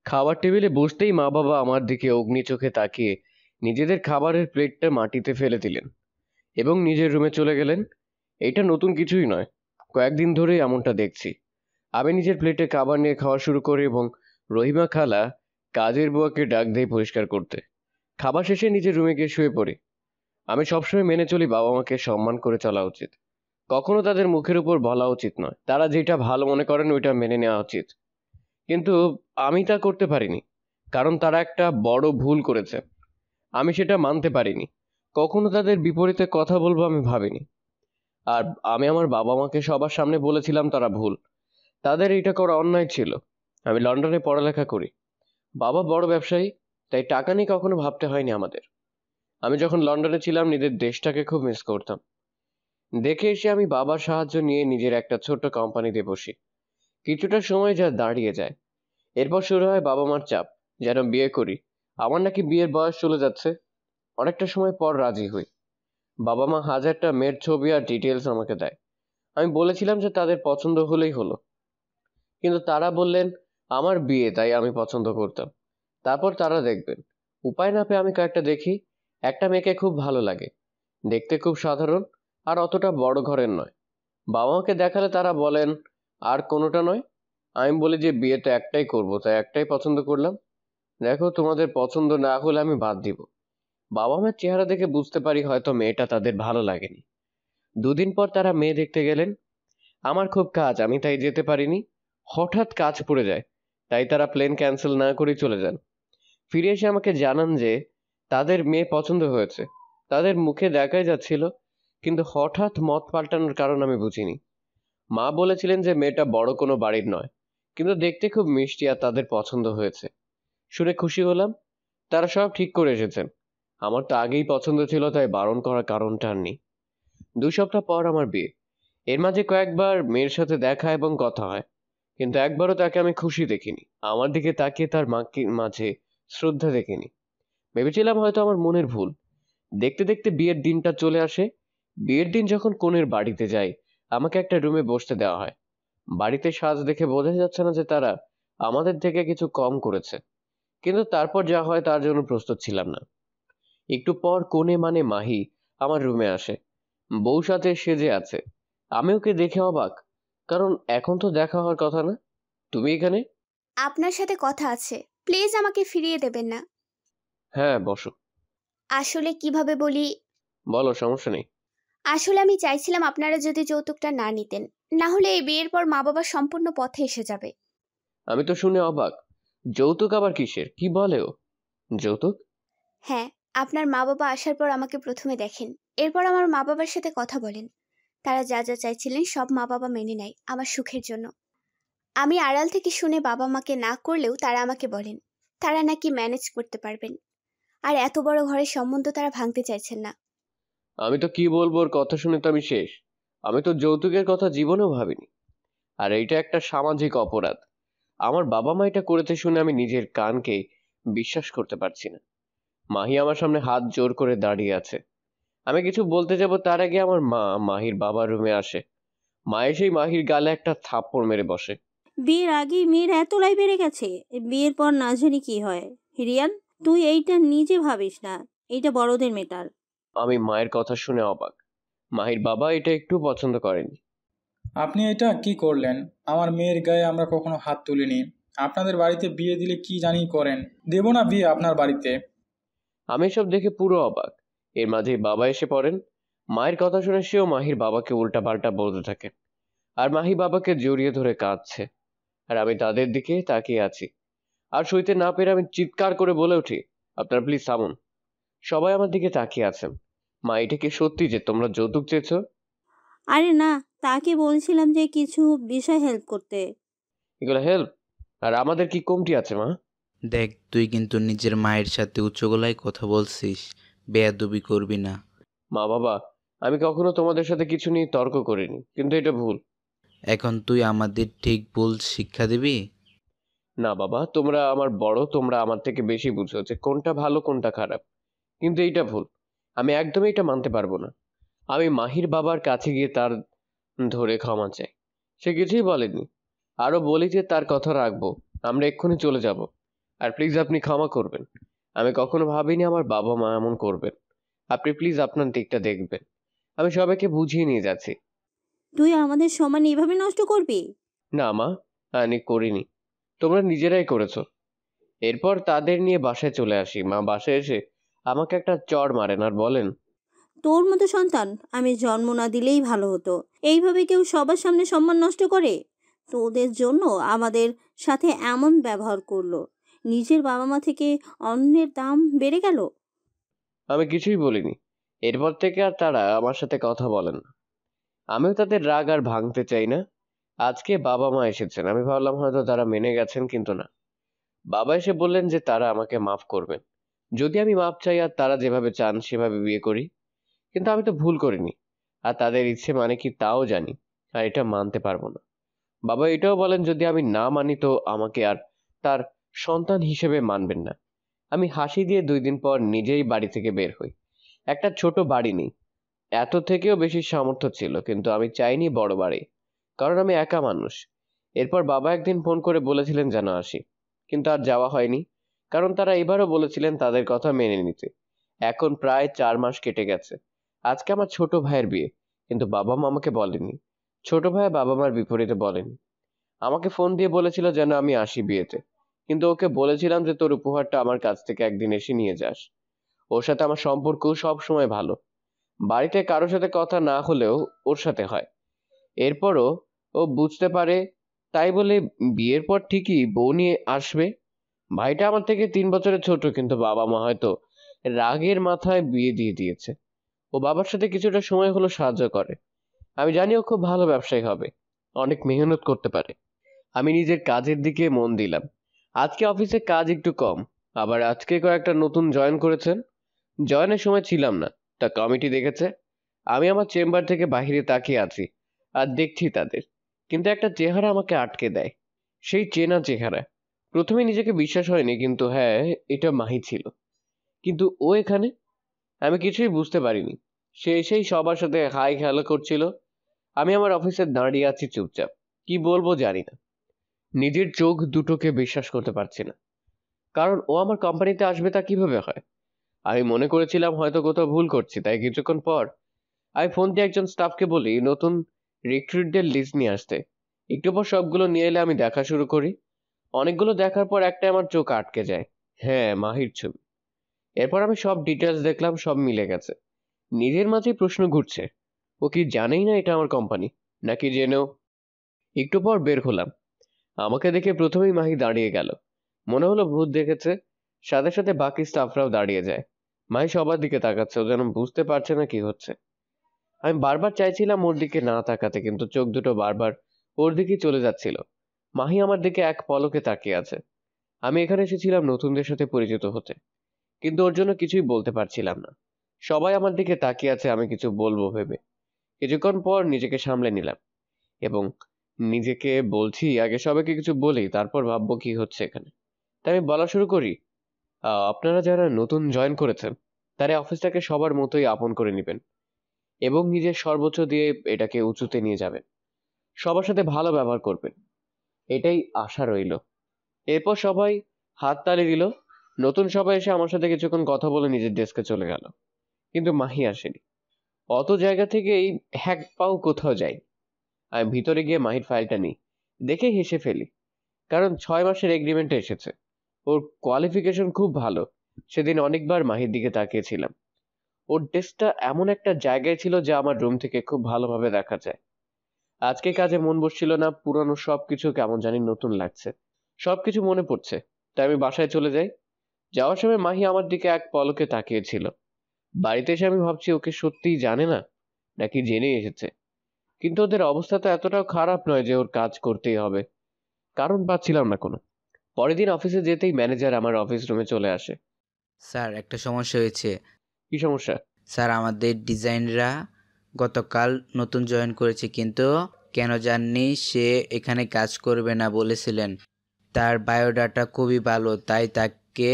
খাবার টেবিলে বসতেই মা বাবা আমার দিকে অগ্নি চোখে তাকিয়ে নিজেদের খাবারের প্লেটটা মাটিতে ফেলে দিলেন এবং নিজের রুমে চলে গেলেন। এটা নতুন কিছুই নয়, কয়েকদিন ধরেই এমনটা দেখছি। আমি নিজের প্লেটে খাবার নিয়ে খাওয়া শুরু করি এবং রহিমা খালা কাজের বুয়াকে ডাক দিয়ে পরিষ্কার করতে। খাবার শেষে নিজের রুমে গিয়ে শুয়ে পড়ি। আমি সবসময় মেনে চলি বাবা মাকে সম্মান করে চলা উচিত, কখনো তাদের মুখের উপর বলা উচিত নয়, তারা যেটা ভালো মনে করেন ওইটা মেনে নেওয়া উচিত। কিন্তু আমি তা করতে পারিনি, কারণ তারা একটা বড় ভুল করেছে। আমি সেটা মানতে পারিনি, কখনো তাদের বিপরীতে কথা বলবো আমি ভাবিনি। আর আমি আমার বাবা মাকে সবার সামনে বলেছিলাম তারা ভুল, তাদের এটা করা অন্যায় ছিল। আমি লন্ডনে পড়ালেখা করি, বাবা বড় ব্যবসায়ী, তাই টাকা নিয়ে কখনো ভাবতে হয়নি আমাদের। আমি যখন লন্ডনে ছিলাম নিজের দেশটাকে খুব মিস করতাম। দেখে এসে আমি বাবার সাহায্য নিয়ে নিজের একটা ছোট্ট কোম্পানিতে বসি। কিছুটা সময় যা দাঁড়িয়ে যায়, এরপর শুরু হয় বাবা মার চাপ, যেন বিয়ে করি। আমার নাকি বিয়ের বয়স চলে যাচ্ছে। অনেকটা সময় পর রাজি হই। বাবা মা হাজারটা মেয়ের ছবি আর ডিটেলস আমাকে দেয়। আমি বলেছিলাম যে তাদের পছন্দ হলেই হলো, কিন্তু তারা বললেন আমার বিয়ে, তাই আমি পছন্দ করতাম। তারপর তারা দেখবেন। উপায় না পেয়ে আমি কয়েকটা দেখি। একটা মেয়েকে খুব ভালো লাগে, দেখতে খুব সাধারণ, আর অতটা বড় ঘরের নয়। বাবা মাকে দেখালে তারা বলেন আর কোনোটা নয়। আমি বলি যে বিয়ে তো একটাই করব, তাই একটাই পছন্দ করলাম। দেখো, তোমাদের পছন্দ না হলে আমি বাদ দিব। বাবা মার চেহারা দেখে বুঝতে পারি হয়তো মেয়েটা তাদের ভালো লাগেনি। দুদিন পর তারা মেয়ে দেখতে গেলেন। আমার খুব কাজ, আমি তাই যেতে পারিনি। হঠাৎ কাজ পড়ে যায়, তাই তারা প্লেন ক্যান্সেল না করেই চলে যান। ফিরে এসে আমাকে জানান যে তাদের মেয়ে পছন্দ হয়েছে। তাদের মুখে দেখাই যাচ্ছিল, কিন্তু হঠাৎ মত পাল্টানোর কারণ আমি বুঝিনি। মা বলেছিলেন যে মেয়েটা বড় কোনো বাড়ির নয়, কিন্তু দেখতে খুব মিষ্টি আর তাদের পছন্দ হয়েছে। শুনে খুশি হলাম, তারা সব ঠিক করে এসেছেন। আমার তো আগেই পছন্দ ছিল, তাই বারণ করার কারণটা আর নেই। 2 সপ্তাহ পর আমার বিয়ে। এর মাঝে কয়েকবার মেয়ের সাথে দেখা এবং কথা হয়, কিন্তু একবারও তাকে আমি খুশি দেখিনি। আমার দিকে তাকিয়ে তার মাকে মাঝে শ্রদ্ধা দেখিনি। ভেবেছিলাম হয়তো আমার মনের ভুল। দেখতে দেখতে বিয়ের দিনটা চলে আসে। বিয়ের দিন যখন কনের বাড়িতে যাই, আমাকে একটা রুমে বসতে দেওয়া হয়। বাড়িতে সাজ দেখে বোঝা যাচ্ছে না যে তারা আমাদের থেকে কিছু কম করেছে, কিন্তু তারপর যা হয় তার জন্য প্রস্তুত ছিলাম না। একটু পর কনে মানে মাহি আমার রুমে আসে, বউ সাথে সেজে আছে। আমি ওকে দেখে অবাক, কারণ এখন তো দেখা হওয়ার কথা না। তুমি এখানে? আপনার সাথে কথা আছে, প্লিজ আমাকে ফিরিয়ে দেবেন না। হ্যাঁ, বসো। আসলে কিভাবে বলি, বলো, সমস্যা নেই। আসলে আমি চাইছিলাম আপনারা যদি যৌতুকটা না নিতেন, না হলে এই বিয়ের পর মা বাবা সম্পূর্ণ পথে এসে যাবে। আমি তো শুনে অবাক। যৌতুক আবার কিসের, কি বলে ও? যৌতুক? হ্যাঁ, আপনার মা বাবা আসার পর আমাকে প্রথমে দেখেন, এরপর আমার মা বাবার সাথে কথা বলেন। তারা যা যা চাইছিলেন সব মা বাবা মেনে নেয় আমার সুখের জন্য। আমি আড়াল থেকে শুনে বাবা মাকে না করলেও তারা আমাকে বলেন তারা নাকি ম্যানেজ করতে পারবেন, আর এত বড় ঘরের সম্বন্ধ তারা ভাঙতে চাইছেন না। আমি তো কি বলবো, ওর কথা শুনে তো আমি শেষ। আমি তো যৌতুকের কথা জীবনেও ভাবিনি। আর এইটা একটা সামাজিক অপরাধ। আমার বাবা মা এটা করেছে শুনে আমি নিজের কানকে বিশ্বাস করতে পারছি না। মাহি আমার সামনে হাত জোর করে দাঁড়িয়ে আছে। আমি কিছু বলতে যাব তার আগে আমার মা মাহির বাবার রুমে আসে। মা এসেই মাহির গালে একটা থাপ্পড় মেরে বসে। বিয়ের আগেই মেয়ের এতলাই বেড়ে গেছে, বিয়ের পর না জানি কি হয়। রিয়ান, তুই এইটা নিজে ভাবিস না, এইটা বড়দের মেটার। আমি মায়ের কথা শুনে অবাক। মাহির বাবা এটা একটু পছন্দ করেনি। আপনি এটা কি করলেন? আমার মেয়ের গায়ে আমরা কখনো হাত তুলিনি। আপনাদের বাড়িতে বিয়ে দিলে কি জানি করেন। দেব না বিয়ে আপনার বাড়িতে। আমি সব দেখে পুরো অবাক। এর মাঝে বাবা এসে পড়েন। মায়ের কথা শুনে সেও মাহির বাবাকে উল্টা পাল্টা বলতে থাকে, আর মাহি বাবাকে জড়িয়ে ধরে কাঁদছে। আর আমি তাদের দিকে তাকিয়ে আছি। আর সইতে না পেরে আমি চিৎকার করে বলে উঠি, আপনারা প্লিজ থামুন। সবাই আমার দিকে তাকিয়ে আছেন। মা, এটা কি সত্যি যে তোমরা যৌতুক চেয়েছো? আরে না, তাকে বলছিলাম যে কিছু বিষয় হেল্প করতে। এগুলো হেল্প? আর আমাদের কি কমতি আছে মা? দেখ, তুই কিন্তু নিজের মায়ের সাথে উচ্চ গলায় কথা বলছিস, বেয়াদবি করবি না। মা বাবা, আমি কখনো তোমাদের সাথে কিছু নিয়ে তর্ক করিনি, কিন্তু এটা ভুল। এখন তুই আমাদের ঠিক ভুল শিক্ষা দিবি? না বাবা, তোমরা আমার বড়, তোমরা আমার থেকে বেশি বুঝো যে কোনটা ভালো কোনটা খারাপ। কিন্তু এইটা ভুল, আমি একদমই এটা মানতে পারবো না। আমি মাহির বাবার কাছে গিয়ে তার ধরে ক্ষমা চাই। সে কিছুই বলেনি। আরো বলি যে তার কথা রাখবো, আমরা এক্ষুনি চলে যাব। আর প্লিজ আপনি ক্ষমা করবেন, আমি কখনো ভাবিনি আমার বাবা মা এমন করবেন। আপনি প্লিজ আপনার দিকটা দেখবেন, আমি সবাইকে বুঝিয়ে নিয়ে যাচ্ছি। তুই আমাদের সম্মান এভাবে নষ্ট করবি? না মা, আমি করিনি, তোমরা নিজেরাই করেছো। এরপর তাদের নিয়ে বাসায় চলে আসি। মা বাসায় এসে আমাকে একটা চড় মারেন আর বলেন, তোর মতো সন্তান আমি জন্ম না দিলেই ভালো হতো। এইভাবে কেউ সবার সামনে সম্মান নষ্ট করে? তোদের জন্য আমাদের সাথে এমন ব্যবহার করলো, নিজের বাবা মা থেকে অন্যের দাম বেড়ে গেল। আমি কিছুই বলিনি। এরপর থেকে আর তারা আমার সাথে কথা বলেন না। আমিও তাদের রাগ আর ভাঙতে চাই না। আজকে বাবা মা এসেছেন, আমি ভাবলাম হয়তো তারা মেনে গেছেন, কিন্তু না। বাবা এসে বললেন যে তারা আমাকে মাফ করবেন যদি আমি মাপ চাই আর তারা যেভাবে চান সেভাবে বিয়ে করি। কিন্তু আমি তো ভুল করিনি, আর তাদের ইচ্ছে মানে কি তাও জানি, আর এটা মানতে পারবো না। বাবা এটাও বলেন যদি আমি না মানি তো আমাকে আর তার সন্তান হিসেবে মানবেন না। আমি হাসি দিয়ে 2 দিন পর নিজেই বাড়ি থেকে বের হই। একটা ছোট বাড়ি নেই, এত থেকেও বেশি সামর্থ্য ছিল, কিন্তু আমি চাইনি বড় বাড়ি, কারণ আমি একা মানুষ। এরপর বাবা একদিন ফোন করে বলেছিলেন যেন আসি, কিন্তু আর যাওয়া হয়নি, কারণ তারা এবারও বলেছিলেন তাদের কথা মেনে নিতে। এখন প্রায় 4 মাস কেটে গেছে। আজকে আমার ছোট ভাইয়ের বিয়ে, কিন্তু বাবা মা আমাকে বলেনি। ছোট ভাই বাবা মার বিপরীতে বলেনি। আমাকে ফোন দিয়ে বলেছিল যেন আমি আসি বিয়েতে, কিন্তু ওকে বলেছিলাম যে তোর উপহারটা আমার কাছ থেকে একদিন এসে নিয়ে যাস। ওর সাথে আমার সম্পর্ক সব সময় ভালো, বাড়িতে কারোর সাথে কথা না হলেও ওর সাথে হয়। এরপরও ও বুঝতে পারে, তাই বলে বিয়ের পর ঠিকই বউ নিয়ে আসবে। ভাইটা আমার থেকে 3 বছরের ছোট, কিন্তু বাবা মা হয়তো রাগের মাথায় বিয়ে দিয়ে দিয়েছে। ও বাবার সাথে কিছুটা সময় হলো সাহায্য করে। আমি জানি ও খুব ভালো ব্যবসায়ী হবে, অনেক মেহনত করতে পারে। আমি নিজের কাজের দিকে মন দিলাম। আজকে অফিসে কাজ একটু কম, আবার আজকে কয়েকটা নতুন জয়েন করেছেন। জয়েনের সময় ছিলাম না, তা কমিটি দেখেছে। আমি আমার চেম্বার থেকে বাইরে তাকিয়ে আছি আর দেখছি তাদের, কিন্তু একটা চেহারা আমাকে আটকে দেয়। সেই চেনা চেহারা। প্রথমে নিজেকে বিশ্বাস হয়নি, কিন্তু হ্যাঁ, এটা মাহি ছিল। কিন্তু ও এখানে, আমি কিছুই বুঝতে পারিনি। সে এসেই সবার সাথে হাই হ্যালো করছিল। আমি আমার অফিসে দাঁড়িয়ে আছি চুপচাপ, কি বলবো জানি না। নিজের চোখ দুটোকে বিশ্বাস করতে পারছি না, কারণ ও আমার কোম্পানিতে আসবে তা কিভাবে হয়। আমি মনে করেছিলাম হয়তো কোথাও ভুল করছি, তাই কিছুক্ষণ পর আমি ফোন দিয়ে একজন স্টাফকে বলি নতুন রিক্রুটদের লিস্ট নিয়ে আসতে। একটু পর সবগুলো নিয়ে এলে আমি দেখা শুরু করি। অনেকগুলো দেখার পর একটা আমার চোখ আটকে যায়। হ্যাঁ, মাহির ছবি। এরপর আমি সব ডিটেলস দেখলাম, সব মিলে গেছে। নিজের মাঝে প্রশ্ন ঘুরছে, ও কি জানেই না এটা আমার কোম্পানি, নাকি জেনেও। একটু পর বের হলাম। আমাকে দেখে প্রথমেই মাহি দাঁড়িয়ে গেল, মনে হলো ভূত দেখেছে। সাথে সাথে বাকি স্টাফরাও দাঁড়িয়ে যায়। মাহি সবার দিকে তাকাচ্ছে, ও যেন বুঝতে পারছে না কি হচ্ছে। আমি বারবার চাইছিলাম ওর দিকে না তাকাতে, কিন্তু চোখ দুটো বারবার ওর দিকেই চলে যাচ্ছিল। মাহি আমার দিকে এক পলকে তাকিয়ে আছে। আমি এখানে এসেছিলাম নতুনদের সাথে পরিচিত হতে, কিন্তু ওর জন্য কিছুই বলতে পারছিলাম না। সবাই আমার দিকে তাকিয়ে আছে আমি কিছু বলবো ভেবে। কিছুক্ষণ পর নিজেকে সামলে নিলাম এবং নিজেকে বলছি আগে সবাইকে কিছু বলি, তারপর ভাববো কি হচ্ছে এখানে। তাই আমি বলা শুরু করি, আপনারা যারা নতুন জয়েন করেছেন তারা অফিসটাকে সবার মতোই আপন করে নেবেন এবং নিজের সর্বোচ্চ দিয়ে এটাকে উঁচুতে নিয়ে যাবেন। সবার সাথে ভালো ব্যবহার করবেন, এটাই আশা রইল। এরপর সবাই হাততালি দিল। নতুন সবাই এসে আমার সাথে কিছুক্ষণ কথা বলে নিজের ডেস্কে চলে গেল, কিন্তু মাহি আসেনি। অত জায়গা থেকে এই হ্যাক পাও কোথাও যাই। আমি ভিতরে গিয়ে মাহির ফাইলটা নিই, দেখে হেসে ফেলি, কারণ 6 মাসের এগ্রিমেন্টে এসেছে। ওর কোয়ালিফিকেশন খুব ভালো। সেদিন অনেকবার মাহির দিকে তাকিয়েছিলাম। ওর ডেস্কটা এমন একটা জায়গায় ছিল যা আমার রুম থেকে খুব ভালোভাবে দেখা যায়। আজকে কাজে মন বসছিল না, পুরানো সবকিছু কেমন জানি নতুন লাগছে। সবকিছু মনে পড়ছে, তাই আমি বাসায় চলে যাই। যাওয়ার সময় মাহি আমার দিকে এক পলকে তাকিয়েছিল। বাড়িতে এসে আমি ভাবছি ওকে সত্যিই জানে না, নাকি জেনে এসেছে। কিন্তু ওদের অবস্থা তো এতটাও খারাপ নয় যে ওর কাজ করতেই হবে। কারণ পাচ্ছিলাম না কোনো। পরের দিন অফিসে যেতেই ম্যানেজার আমার অফিস রুমে চলে আসে। স্যার, একটা সমস্যা হয়েছে। কি সমস্যা? স্যার, আমাদের ডিজাইনরা গতকাল নতুন জয়েন করেছে, কিন্তু কেন জাননি সে এখানে কাজ করবে না বলেছিলেন। তার বায়োডাটা খুবই ভালো, তাই তাকে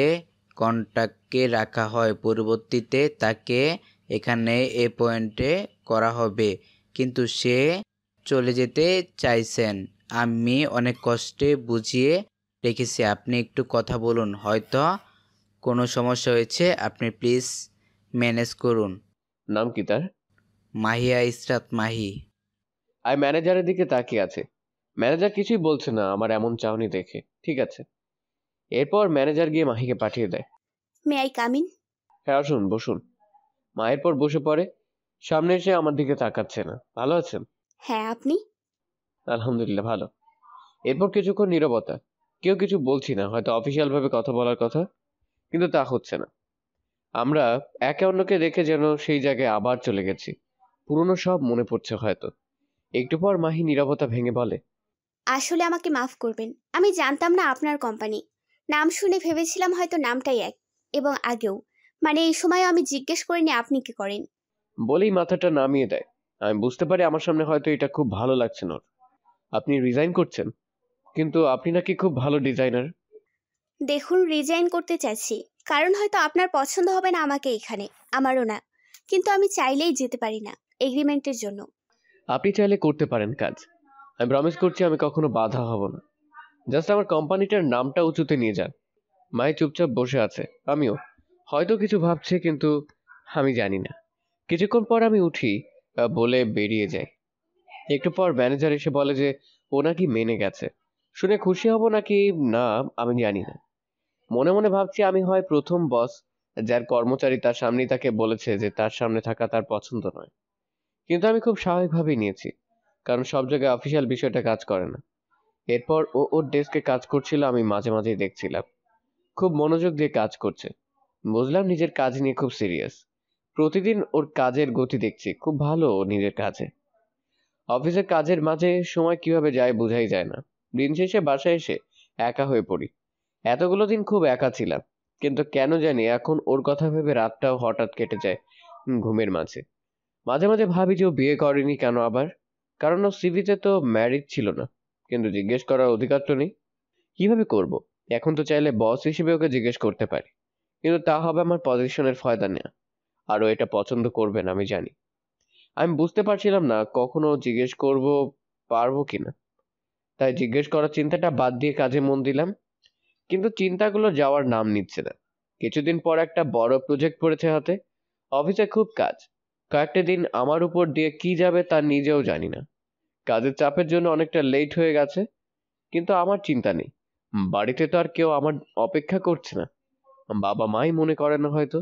কন্ট্রাক্টে রাখা হয়। পরবর্তীতে তাকে এখানে পয়েন্টে করা হবে, কিন্তু সে চলে যেতে চাইছেন। আমি অনেক কষ্টে বুঝিয়ে রেখেছি, আপনি একটু কথা বলুন, হয়তো কোনো সমস্যা হয়েছে, আপনি প্লিজ ম্যানেজ করুন। নাম কি তার? মাহিয়া ইসরাত মাহি। আমি ম্যানেজারের দিকে তাকিয়ে আছে। ম্যানেজার কিছুই বলছে না আমার এমন চাহনি দেখে। ঠিক আছে। এরপর ম্যানেজার গিয়ে মাহিকে পাঠিয়ে দেয়। May I come in? হ্যাঁ আসুন, বসুন। মা এরপর বসে পড়ে। সামনে এসে আমার দিকে তাকাচ্ছে না। ভালো আছেন? হ্যাঁ, আপনি? আলহামদুলিল্লাহ ভালো। এরপর কিছুক্ষণ নীরবতা। কেউ কিছু বলছি না, হয়তো অফিসিয়াল ভাবে কথা বলার কথা, কিন্তু তা হচ্ছে না। আমরা একে অন্যকে দেখে যেন সেই জায়গায় আবার চলে গেছি। পুরনো সব মনে পড়ছে হয়তো। একটু পর মাহি নীরবতা ভেঙে বলে, আসলে আমাকে মাফ করবেন, আমি জানতাম না আপনার কোম্পানি। নাম শুনে ভেবেছিলাম হয়তো নামটাই এক, এবং আগেও, মানে এই সময়ও আমি জিজ্ঞেস করিনি আপনি কি করেন। বলেই মাথাটা নামিয়ে দেয়। আমি বুঝতে পারি আমার সামনে হয়তো এটা খুব ভালো লাগছে না ওর। আপনি রিজাইন করছেন? কিন্তু আপনি নাকি খুব ভালো ডিজাইনার। দেখুন, রিজাইন করতে চাইছি, কারণ হয়তো আপনার পছন্দ হবে না আমাকে এখানে, আমারও না। কিন্তু আমি চাইলেই যেতে পারি না, এগ্রিমেন্টের জন্য। আপনি চাইলে করতে পারেন কাজ। আমি প্রমিস করছি আমি কখনো বাধা হব না। জাস্ট আমার কোম্পানিটার নামটা উঁচুতে নিয়ে যান। মাই চুপচাপ বসে আছে, আমিও। হয়তো কিছু ভাবছে, কিন্তু আমি জানি না। কিছুক্ষণ পর আমি উঠি, বলে বেরিয়ে যাই। একটু পর ম্যানেজার এসে বলে যে ও নাকি মেনে গেছে। শুনে খুশি হব নাকি না আমি জানি না। মনে মনে ভাবছি আমি হয় প্রথম বস যার কর্মচারী তার সামনেই তাকে বলেছে যে তার সামনে থাকা তার পছন্দ নয়। কিন্তু আমি খুব স্বাভাবিকভাবেই নিয়েছি, কারণ সব জায়গায় অফিসিয়াল বিষয়টা কাজ করে না। এরপর ও ওর ডেস্কে কাজ করছিল, আমি মাঝে মাঝেই দেখছিলাম। খুব মনোযোগ দিয়ে কাজ করছে। বুঝলাম নিজের কাজ নিয়ে খুব সিরিয়াস। প্রতিদিন ওর কাজের গতি দেখছি, খুব ভালো ও নিজের কাজে। অফিসের কাজের মাঝে সময় কিভাবে যায় বোঝাই যায় না। দিন শেষে বাসায় এসে একা হয়ে পড়ি। এতগুলো দিন খুব একা ছিলাম, কিন্তু কেন জানি এখন ওর কথা ভেবে রাতটাও হঠাৎ কেটে যায় ঘুমের মাঝে। মাঝে মাঝে ভাবি যে ও বিয়ে করেনি কেন আবার। কারণ ও সিভিতে তো ম্যারিড ছিল না। কিন্তু জিজ্ঞেস করার অধিকার তো নেই। কিভাবে করব? এখন তো চাইলে বস হিসেবে ওকে জিজ্ঞেস করতে পারি, কিন্তু তা হবে আমার পজিশনের ফায়দা নেওয়া। আর ও এটা পছন্দ করবে না আমি জানি। আমি বুঝতে পারছিলাম না কখনো জিজ্ঞেস করব পারবো কিনা। তাই জিজ্ঞেস করার চিন্তাটা বাদ দিয়ে কাজে মন দিলাম। কিন্তু চিন্তাগুলো যাওয়ার নাম নিচ্ছে না। কিছুদিন পর একটা বড় প্রজেক্ট পড়েছে হাতে। অফিসে খুব কাজ। কয়েকটা দিন আমার উপর দিয়ে কি যাবে তা নিজেও জানি না। কাজের চাপের জন্য অনেকটা লেট হয়ে গেছে, কিন্তু আমার চিন্তা নেই। বাড়িতে তো আর কেউ আমার অপেক্ষা করছে না। বাবা মাই মনে করে না হয়তো।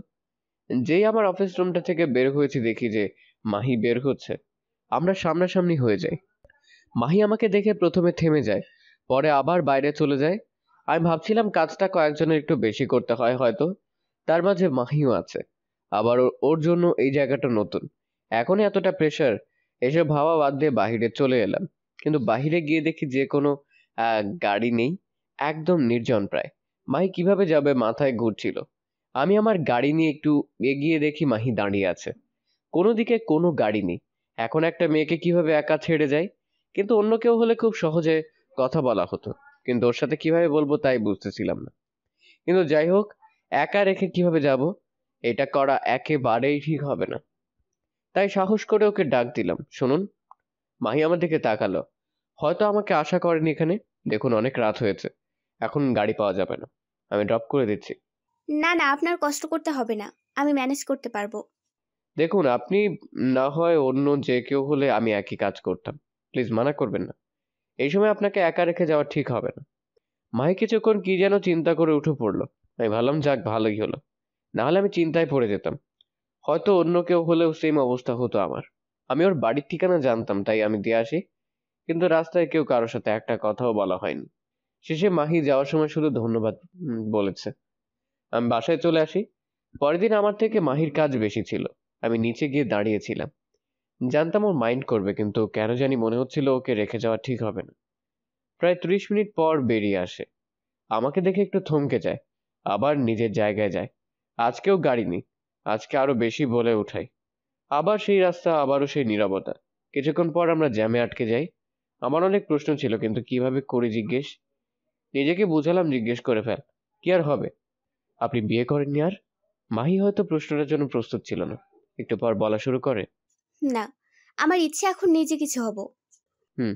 যেই আমার অফিস রুমটা থেকে বের হয়েছি দেখি যে মাহি বের হচ্ছে। আমরা সামনাসামনি হয়ে যাই। মাহি আমাকে দেখে প্রথমে থেমে যায়, পরে আবার বাইরে চলে যায়। আমি ভাবছিলাম কাজটা কয়েকজনের একটু বেশি করতে হয় হয়তো। তার মাঝে মাহিও আছে। আবার ওর জন্য এই জায়গাটা নতুন। এখন এতটা প্রেশার। এসব ভাবা বাদ দিয়ে বাহিরে চলে এলাম। কিন্তু বাহিরে গিয়ে দেখি যে কোনো গাড়ি নেই। একদম নির্জন প্রায়। মাহি কিভাবে যাবে মাথায় ঘুরছিল। আমি আমার গাড়ি নিয়ে একটু এগিয়ে দেখি মাহি দাঁড়িয়ে আছে। কোনো দিকে কোনো গাড়ি নেই। এখন একটা মেয়েকে কিভাবে একা ছেড়ে যায়? কিন্তু অন্য কেউ হলে খুব সহজে কথা বলা হতো, কিন্তু ওর সাথে কিভাবে বলবো তাই বুঝতেছিলাম না। কিন্তু যাই হোক, একা রেখে কিভাবে যাব, এটা করা একেবারেই ঠিক হবে না। তাই সাহস করে ওকে ডাক দিলাম, শুনুন। মাহি আমার দিকে তাকালো। হয়তো আমাকে আশা করেনি এখানে। দেখুন অনেক রাত হয়েছে, এখন গাড়ি পাওয়া যাবে না। আমি ড্রপ করে দিচ্ছি। না না, আপনার কষ্ট করতে হবে না, আমি ম্যানেজ করতে পারবো। দেখুন আপনি না হয় অন্য যে কেউ হলে আমি একই কাজ করতাম। প্লিজ মানা করবেন না। এই সময় আপনাকে একা রেখে যাওয়া ঠিক হবে না। মাহি কিছুক্ষণ কি যেন চিন্তা করে উঠে পড়লো। আমি ভাবলাম যাক ভালোই হলো, না হলে আমি চিন্তায় পড়ে যেতাম। হয়তো অন্য কেউ হলেও সেম অবস্থা হতো আমার। আমি ওর বাড়ির ঠিকানা জানতাম, তাই আমি দিয়ে আসি। কিন্তু রাস্তায় কেউ কারোর সাথে একটা কথাও বলা হয়নি। শেষে মাহি যাওয়ার সময় শুধু ধন্যবাদ বলেছে। আমি বাসায় চলে আসি। পরের দিন আমার থেকে মাহির কাজ বেশি ছিল। আমি নিচে গিয়ে দাঁড়িয়েছিলাম। জানতাম ওর মাইন্ড করবে, কিন্তু কেন জানি মনে হচ্ছিল ওকে রেখে যাওয়া ঠিক হবে না। প্রায় 30 মিনিট পর বেরিয়ে আসে। আমাকে দেখে একটু থমকে যায়, আবার নিজের জায়গায় যায়। আজকেও গাড়ি নেই। আজকে আরো বেশি বলে উঠাই। আবার সেই রাস্তা, আবারও সেই নীরবতা। কিছুক্ষণ পর আমরা জ্যামে আটকে যাই। আমার অনেক প্রশ্ন ছিল, কিন্তু কিভাবে করি জিজ্ঞেস। নিজেকে বুঝালাম জিজ্ঞেস করে ফেল, কি আর হবে। আপনি বিয়ে করেননি আর? মাহি হয়তো প্রশ্নটার জন্য প্রস্তুত ছিল না। একটু পর বলা শুরু করে, না, আমার ইচ্ছে এখন নিজে কিছু হব। হুম।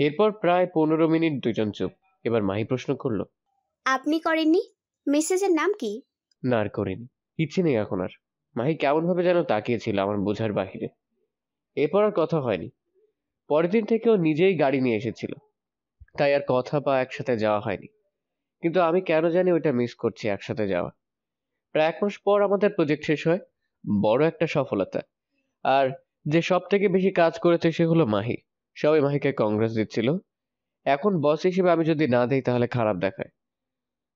এরপর প্রায় 15 মিনিট দুজন চুপ। এবার মাহি প্রশ্ন করলো। আপনি করেননি? মেসেজের নাম কি? না, আর করিনি, ইচ্ছে নেই এখন আর। মাহি কেমনভাবে যেন তাকিয়েছিল আমার বোঝার বাহিরে। এরপর আর কথা হয়নি। পরের দিন থেকেও নিজেই গাড়ি নিয়ে এসেছিল, তাই আর কথা বা একসাথে যাওয়া হয়নি। কিন্তু আমি কেন জানি ওইটা মিস করছি, একসাথে যাওয়া। প্রায় 1 মাস পর আমাদের প্রজেক্ট শেষ হয়, বড় একটা সফলতা। আর যে সব থেকে বেশি কাজ করেছে সে হলো মাহি। সবাই মাহিকে কংগ্রেস দিচ্ছিল। এখন বস হিসেবে আমি যদি না দিই তাহলে খারাপ দেখায়।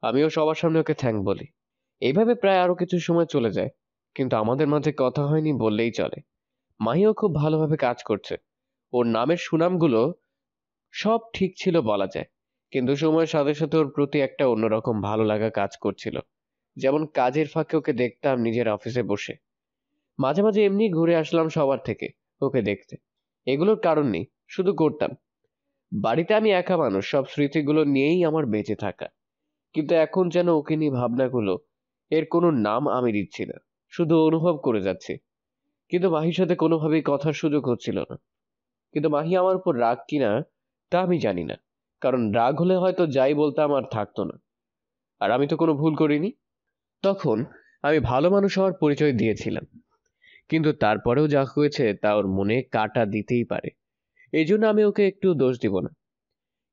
আমিও সবার সামনে ওকে থ্যাঙ্ক বলি। এইভাবে প্রায় আরো কিছু সময় চলে যায়, কিন্তু আমাদের মাঝে কথা হয়নি বললেই চলে। মাহিও খুব ভালোভাবে কাজ করছে। ওর নামের সুনামগুলো সব ঠিক ছিল বলা যায়, কিন্তু সময়ের সাথে সাথে ওর প্রতি একটা অন্যরকম ভালো লাগা কাজ করছিল। যেমন কাজের ফাঁকে ওকে দেখতাম নিজের অফিসে বসে, মাঝে মাঝে এমনি ঘুরে আসলাম সবার থেকে ওকে দেখতে। এগুলোর কারণ নেই, শুধু করতাম। বাড়িতে আমি একা মানুষ, সব স্মৃতিগুলো নিয়েই আমার বেঁচে থাকা। কিন্তু এখন যেন ওকে নিয়ে ভাবনাগুলো, এর কোনো নাম আমি দিচ্ছি না, শুধু অনুভব করে যাচ্ছি। কিন্তু মাহির সাথে কোনোভাবেই কথার সুযোগ হচ্ছিল না। কিন্তু মাহি আমার উপর রাগ কিনা তা আমি জানি না, কারণ রাগ হলে হয়তো যাই বলতাম আর থাকতো না। আর আমি তো কোনো ভুল করিনি। তখন আমি ভালো মানুষ হওয়ার পরিচয় দিয়েছিলাম, কিন্তু তারপরেও যা হয়েছে তা ওর মনে কাটা দিতেই পারে। এই জন্য আমি ওকে একটু দোষ দিব না।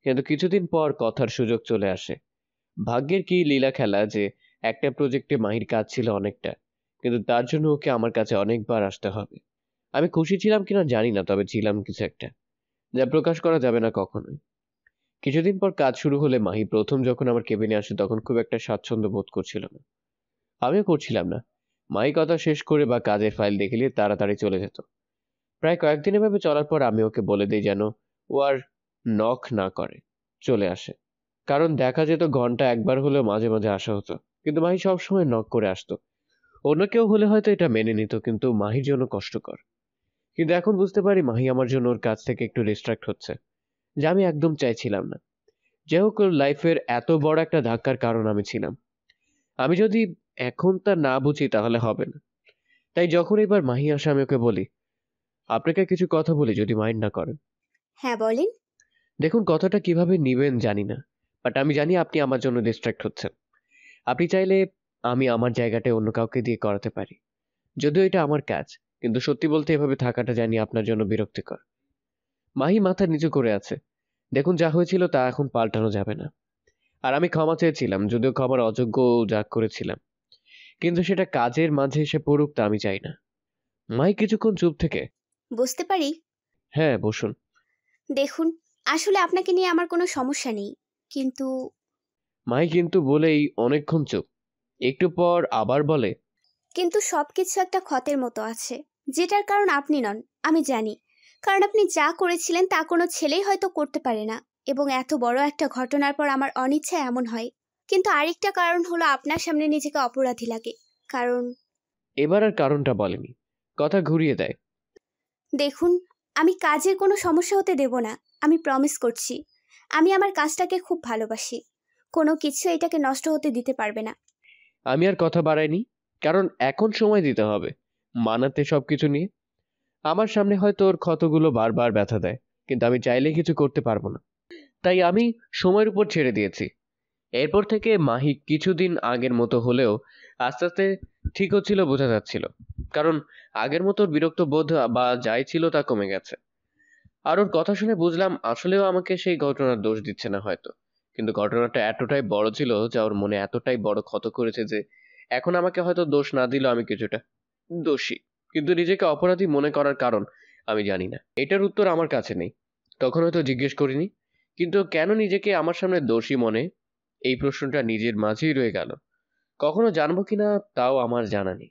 কিন্তু কিছুদিন পর কথার সুযোগ চলে আসে। ভাগ্যের কি লীলা খেলা যে একটা প্রজেক্টে মাহির কাজ ছিল অনেকটা, কিন্তু তার জন্য ওকে আমার কাছে অনেকবার আসতে হবে। আমি খুশি ছিলাম কিনা জানি না, তবে ছিলাম কিছু একটা, যা প্রকাশ করা যাবে না কখনোই। কিছুদিন পর কাজ শুরু হলে মাহি প্রথম যখন আমার কেবিনে আসে তখন খুব একটা স্বাচ্ছন্দ্য বোধ করছিল না। আমিও করছিলাম না। মাহি কথা শেষ করে বা কাজের ফাইল দেখলে তাড়াতাড়ি চলে যেত। প্রায় কয়েকদিন এভাবে চলার পর আমি ওকে বলে দিই যেন ও আর নক না করে, চলে আসে। কারণ দেখা যেত ঘন্টা একবার হলেও মাঝে মাঝে আসা হতো, কিন্তু মাহি সবসময় নক করে আসতো। অন্য কেউ হলে হয়তো এটা মেনে নিত, কিন্তু মাহির জন্য কষ্টকর। কিন্তু এখন বুঝতে পারি মাহি আমার জন্য ওর কাছ থেকে একটু ডিস্ট্রাক্ট হচ্ছে, যা আমি একদম চাইছিলাম না। যাই হোক, ওর লাইফের এত বড় একটা ধাক্কার কারণ আমি ছিলাম। আমি যদি এখন তা না বুঝি তাহলে হবে না। তাই যখন এবার মাহি আসে আমি ওকে বলি, আপনাকে কিছু কথা বলি যদি মাইন্ড না করেন। হ্যাঁ বলেন। দেখুন, কথাটা কিভাবে নিবেন জানি না, বাট আমি জানি আপনি আমার জন্য ডিস্ট্রাক্ট হচ্ছেন। আপনি চাইলে আমি আমার জায়গাটা অন্য কাউকে দিয়ে করাতে পারি, যদিও এটা আমার কাজ। কিন্তু সত্যি বলতে এভাবে থাকাটা জানি আপনার জন্য বিরক্তিকর। মাহি মাথা নিচু করে আছে। দেখুন, যা হয়েছিল তা এখন পাল্টানো যাবে না। আর আমি ক্ষমা চেয়েছিলাম, যদিও ক্ষমার অযোগ্য যা করেছিলাম, কিন্তু সেটা কাজের মাঝে এসে পড়ুক তা আমি চাই না। মাহি কিছুক্ষণ চুপ থেকে, বুঝতে পারি। হ্যাঁ বসুন। দেখুন, আসলে আপনাকে নিয়ে আমার কোনো সমস্যা নেই, কিন্তু মাহি কিন্তু বলেই অনেকক্ষণ চুপ। একটু পর আবার বলে, কিন্তু সবকিছু একটা ক্ষতের মতো আছে, যেটার কারণ আপনি নন, আমি জানি। কারণ আপনি যা করেছিলেন তা কোনো ছেলেই হয়তো করতে পারে না, এবং এত বড় একটা ঘটনার পর আমার অনিচ্ছা এমন হয়। কিন্তু আরেকটা কারণ হলো আপনার সামনে নিজেকে অপরাধী লাগে। কারণ এবার আর কারণটা বলেনি, কথা ঘুরিয়ে দেয়। দেখুন, আমি কাজের কোনো সমস্যা হতে দেব না। আমি প্রমিস করছি, আমি আমার কাজটাকে খুব ভালোবাসি। কোনো কিছু এটাকে নষ্ট হতে দিতে পারবে না। আমি আর কথা বাড়াইনি, কারণ এখন সময় দিতে হবে মানাতে সবকিছু নিয়ে। আমার সামনে হয়তো ওর ক্ষতগুলো বারবার ব্যথা দেয়, কিন্তু আমি চাইলে কিছু করতে পারবো না। তাই আমি সময়ের উপর ছেড়ে দিয়েছি। এরপর থেকে মাহি কিছুদিন আগের মতো হলেও আস্তে আস্তে ঠিক হচ্ছিল, বোঝা যাচ্ছিল। কারণ আগের মতো ওর বিরক্ত বোধ বা যাই ছিল তা কমে গেছে। আর ওর কথা শুনে বুঝলাম আসলেও আমাকে সেই ঘটনার দোষ দিচ্ছে না হয়তো। কিন্তু ঘটনাটা এতটাই বড় ছিল, যা ওর মনে এতটাই বড় ক্ষত করেছে যে এখন আমাকে হয়তো দোষ না দিলেও আমি কিছুটা দোষী। কিন্তু নিজেকে অপরাধী মনে করার কারণ আমি জানি না, এটার উত্তর আমার কাছে নেই। তখন হয়তো জিজ্ঞেস করিনি, কিন্তু কেন নিজেকে আমার সামনে দোষী মনে, এই প্রশ্নটা নিজের মাঝেই রয়ে গেল। কখনো জানবো কিনা তাও আমার জানা নেই।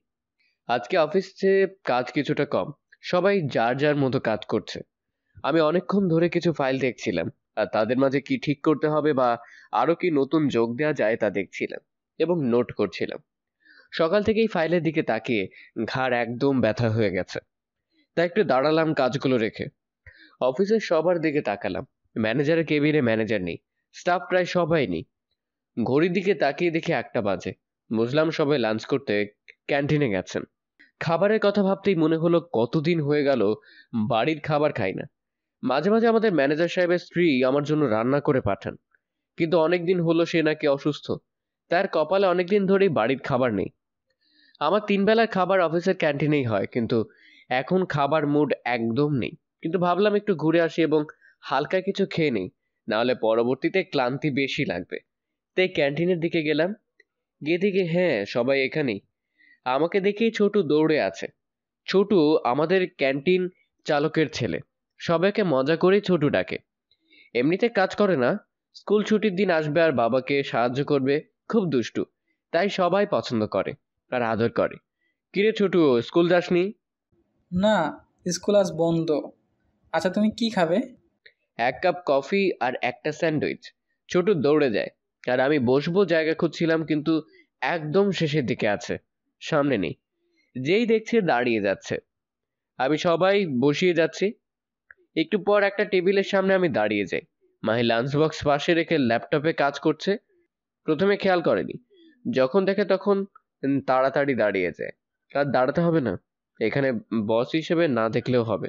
আজকে অফিসে কাজ কিছুটা কম, সবাই যার যার মতো কাজ করছে। আমি অনেকক্ষণ ধরে কিছু ফাইল দেখছিলাম, আর তাদের মাঝে কি ঠিক করতে হবে বা আরো কি নতুন যোগ দেওয়া যায় তা দেখছিলাম এবং নোট করছিলাম। সকাল থেকেই ফাইলের দিকে তাকিয়ে ঘাড় একদম ব্যথা হয়ে গেছে। তাই একটু দাঁড়ালাম কাজগুলো রেখে। অফিসের সবার দিকে তাকালাম। ম্যানেজারের কেবিনে ম্যানেজার নেই, স্টাফ প্রায় সবাই নেই। ঘড়ির দিকে তাকিয়ে দেখে 1টা বাজে। বুঝলাম সবাই লাঞ্চ করতে ক্যান্টিনে গেছেন। খাবারের কথা ভাবতেই মনে হলো কতদিন হয়ে গেল বাড়ির খাবার খাই না। মাঝে মাঝে আমাদের ম্যানেজার সাহেবের স্ত্রী আমার জন্য রান্না করে পাঠান, কিন্তু অনেকদিন হলো সে নাকি অসুস্থ। তার কপালে অনেকদিন ধরেই বাড়ির খাবার নেই। আমার 3 বেলার খাবার অফিসের ক্যান্টিনেই হয়, কিন্তু এখন খাবার মুড একদম নেই। কিন্তু ভাবলাম একটু ঘুরে আসি এবং হালকা কিছু খেয়ে নেই, নাহলে পরবর্তীতে ক্লান্তি বেশি লাগবে। তাই ক্যান্টিনের দিকে গেলাম। গিয়ে দেখি হ্যাঁ, সবাই এখানেই। আমাকে দেখেই ছোটু দৌড়ে আছে। ছোটু আমাদের ক্যান্টিন চালকের ছেলে। সবাইকে মজা করেই ছোটু ডাকে। এমনিতে কাজ করে না, স্কুল ছুটির দিন আসবে আর বাবাকে সাহায্য করবে। খুব দুষ্টু, তাই সবাই পছন্দ করে আর আদর করে। কিরে ছোটু, স্কুল যাসনি? না, স্কুল আজ বন্ধ। আচ্ছা, তুমি কি খাবে? 1 কাপ কফি আর একটা স্যান্ডউইচ। ছোটু দৌড়ে যায়, আর আমি বসবো জায়গা খুঁজছিলাম, কিন্তু একদম শেষের দিকে আছে, সামনে নেই। যেই দেখছে দাঁড়িয়ে যাচ্ছে। আমি সবাই বসিয়ে যাচ্ছি। একটু পর একটা টেবিলের সামনে আমি দাঁড়িয়ে যাই। মাহি লাঞ্চ বক্স পাশে রেখে ল্যাপটপে কাজ করছে। প্রথমে খেয়াল করেনি, যখন দেখে তখন তাড়াতাড়ি দাঁড়িয়ে যায়। আর দাঁড়াতে হবে না, এখানে বস হিসেবে না দেখলেও হবে।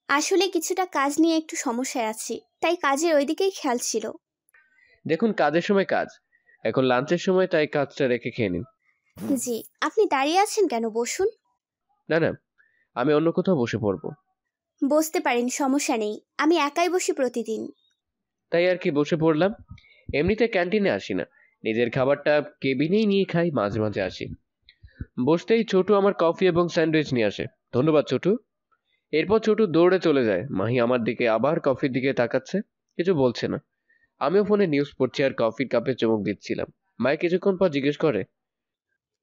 আসলে কিছুটা কাজ নিয়ে একটু সমস্যায় আছি, তাই কাজের ওইদিকেই খেয়াল ছিল। দেখুন, কাজের সময় কাজ, এখন লাঞ্চের সময়, তাই কাজটা রেখে খেয়ে নিন। জি, আপনি দাঁড়িয়ে আছেন কেন? বসুন। না না, আমি অন্য কোথাও বসে পড়বো। বসতে পারেন, সমস্যা নেই। আমি একাই বসি প্রতিদিন। তাই আর কি বসে পড়লাম। এমনিতে ক্যান্টিনে আসি না, নিজের খাবারটা কেবিনেই নিয়ে খাই, মাঝে মাঝে আসি। বসতেই ছোটু আমার কফি এবং স্যান্ডউইচ নিয়ে আসে। ধন্যবাদ ছোটু। এরপর ছোটু দৌড়ে চলে যায়। মাহি আমার দিকে আবার কফির দিকে তাকাচ্ছে, কিছু বলছে না। আমিও ফোনে নিউজ পড়ছি আর কফির কাপে চুমুক দিচ্ছিলাম। মাই কিছুক্ষণ পর জিজ্ঞেস করে,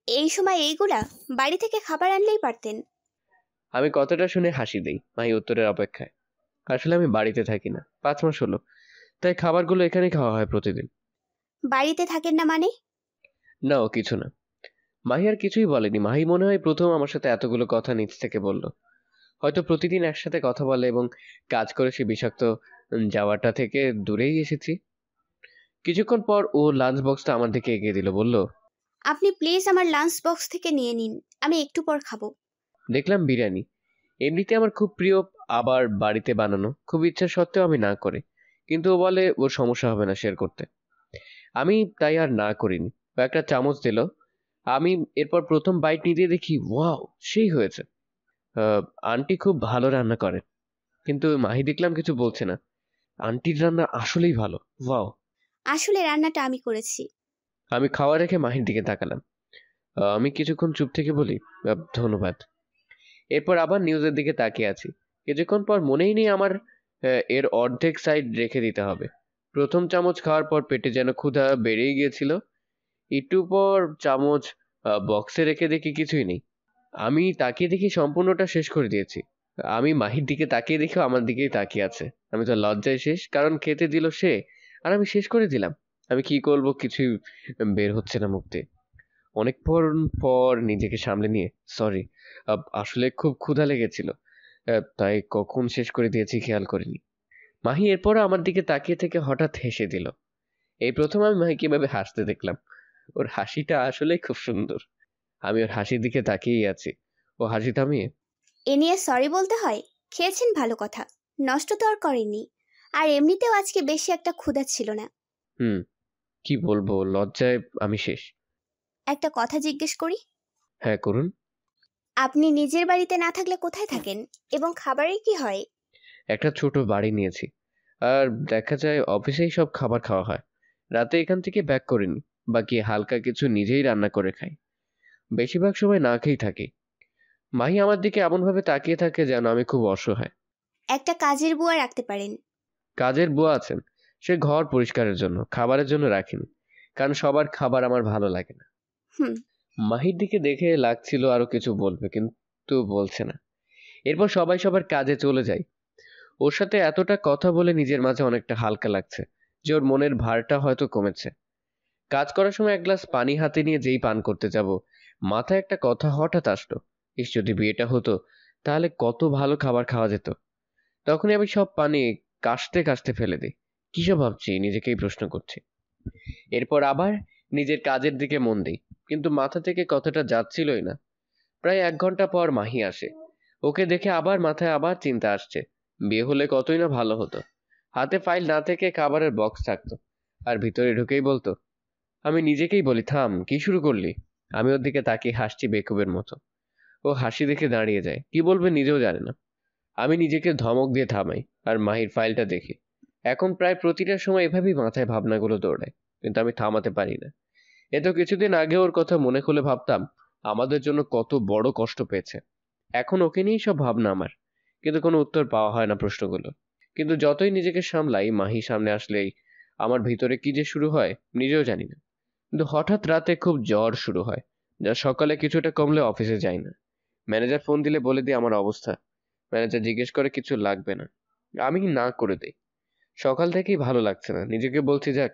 এই সময় এইগুলা? বাড়ি থেকে খাবার আনলেই পারতেন। আমি কথাটা শুনে হাসি দেই। মাহি উত্তরের অপেক্ষায়। আসলে আমি বাড়িতে থাকি না, 5 মাস হলো, তাই খাবারগুলো এখানেই খাওয়া হয় প্রতিদিন। বাড়িতে থাকেন না মানে? না, ও কিছু না। মাহি আর কিছুই বলেনি। মাহি মনে হয় প্রথম আমার সাথে এতগুলো কথা নিজ থেকে বলল। হয়তো প্রতিদিন একসাথে কথা বলে এবং কাজ করে সে বিষাক্ত যাওয়াটা থেকে দূরেই এসেছি। কিছুক্ষণ পর ও লাঞ্চ বক্সটা আমার দিকে এগিয়ে দিল, বলল, আপনি প্লিজ আমার লাঞ্চ বক্স থেকে নিয়ে নিন, আমি একটু পর খাবো। দেখলাম বিরিয়ানি। এমনিতে আমার খুব প্রিয়, আবার বাড়িতে বানানো। খুব ইচ্ছা সত্ত্বেও আমি না করি, কিন্তু ও বলে ওর সমস্যা হবে না শেয়ার করতে। আমি তাই আর না করিনি। ও একটা চামচ দিল। আমি এরপর প্রথম বাইট নিতে দেখি ওয়াও, সেই হয়েছে। আহ, আন্টি খুব ভালো রান্না করেন। কিন্তু মাহি দেখলাম কিছু বলছে না। আন্টির রান্না আসলেই ভালো, ওয়াও। আসলে রান্নাটা আমি করেছি। আমি খাওয়া রেখে মাহির দিকে তাকালাম। আমি কিছুক্ষণ চুপ থেকে বলি, ধন্যবাদ। এরপর আবার নিউজের দিকে তাকিয়ে আছি। কিছুক্ষণ পর মনেই নেই আমার এর অর্ধেক সাইড রেখে দিতে হবে। প্রথম চামচ খাওয়ার পর পেটে যেন ক্ষুধা বেড়েই গিয়েছিল। একটু পর চামচ বক্সে রেখে দেখি কিছুই নেই। আমি তাকিয়ে দেখি সম্পূর্ণটা শেষ করে দিয়েছি। আমি মাহির দিকে তাকিয়ে দেখি আমার দিকেই তাকিয়ে আছে। আমি তো লজ্জায় শেষ, কারণ খেতে দিল সে আর আমি শেষ করে দিলাম। আমি কি করব, কিছুই বের হচ্ছে না মুখ দিয়ে। অনেকক্ষণ পর নিজেকে সামলে নিয়ে, সরি, আসলে খুব ক্ষুধা লেগেছিল, তাই কখন শেষ করে দিয়েছি খেয়াল করিনি। মাহি এরপর আমার দিকে তাকিয়ে থেকে হঠাৎ হেসে দিল। এই প্রথম আমি মাহিকে এভাবে হাসতে দেখলাম। ওর হাসিটা আসলেই খুব সুন্দর। আমি ওর হাসির দিকে তাকিয়েই আছি। ও হাসি থামিয়ে, এ নিয়ে সরি বলতে হয়? খেয়েছেন ভালো কথা, নষ্ট তো আর করেননি। আর এমনিতেও আজকে বেশি একটা ক্ষুধা ছিল না। হুম, কি বলবো, লজ্জায় আমি শেষ। একটা কথা জিজ্ঞেস করি? হ্যাঁ করুন। আপনি নিজের বাড়িতে না থাকলে কোথায় থাকেন, এবং খাবারের কি হয়? একটা ছোট বাড়ি নিয়েছি, আর দেখা যায় অফিসেই সব খাবার খাওয়া হয়। রাতে এখান থেকে ব্যাক করিনি, বাকি হালকা কিছু নিজেই রান্না করে খাই। বেশিরভাগ সময় না খেয়েই থাকি। মাহি আমার দিকে এমনভাবে তাকিয়ে থাকে যেন আমি খুব অসহায়। একটা কাজের বুয়া রাখতে পারেন। কাজের বুয়া আছেন, সে ঘর পরিষ্কারের জন্য, খাবারের জন্য রাখিনি, কারণ সবার খাবার আমার ভালো লাগে না। হুম। মাহির দিকে দেখে লাগছিল আরো কিছু বলবে, কিন্তু বলছে না। এরপর সবাই সবার কাজে চলে যায়। ওর সাথে এতটা কথা বলে নিজের মাঝে অনেকটা হালকা লাগছে, যে ওর মনের ভারটা হয়তো কমেছে। কাজ করার সময় 1 গ্লাস পানি হাতে নিয়ে যেই পান করতে যাব, মাথায় একটা কথা হঠাৎ আসলো, ইস যদি বিয়েটা হতো, তাহলে কত ভালো খাবার খাওয়া যেত। তখনই আমি সব পানি কাশতে কাশতে ফেলে দিই। কিসব ভাবছি, নিজেকেই প্রশ্ন করছি। এরপর আবার নিজের কাজের দিকে মন দিই, কিন্তু মাথা থেকে কথাটা যাচ্ছিলই না। প্রায় 1 ঘন্টা পর মাহি আসে। ওকে দেখে আবার মাথায় আবার চিন্তা আসছে। বিয়ে হলে কতই না ভালো হতো, হাতে ফাইল না থেকে খাবারের বক্স থাকতো, আর ভিতরে ঢুকেই বলতো। আমি নিজেকেই বলি, থাম, কি শুরু করলি? আমি ওর দিকে তাকিয়ে হাসছি বেকুবের মতো। ও হাসি দেখে দাঁড়িয়ে যায়, কি বলবে নিজেও জানে না। আমি নিজেকে ধমক দিয়ে থামাই আর মাহির ফাইলটা দেখি। এখন প্রায় প্রতিটা সময় এভাবেই মাথায় ভাবনাগুলো দৌড়ায়, কিন্তু আমি থামাতে পারি না। এ তো কিছুদিন আগে ওর কথা মনে খুলে ভাবতাম আমাদের জন্য কত বড় কষ্ট পেয়েছে। এখন ওকে নিয়েই সব ভাবনা আমার, কিন্তু কোনো উত্তর পাওয়া হয় না প্রশ্নগুলো। কিন্তু যতই নিজেকে সামলাই, মাহি সামনে আসলেই আমার ভিতরে কি যে শুরু হয় নিজেও জানি না। কিন্তু হঠাৎ রাতে খুব জ্বর শুরু হয়, যা সকালে কিছুটা কমলে অফিসে যাই না। ম্যানেজার ফোন দিলে বলে দিই আমার অবস্থা। ম্যানেজার জিজ্ঞেস করে কিছু লাগবে না, আমি না করে দেই। সকাল থেকেই ভালো লাগছে না, নিজেকে বলছি যাক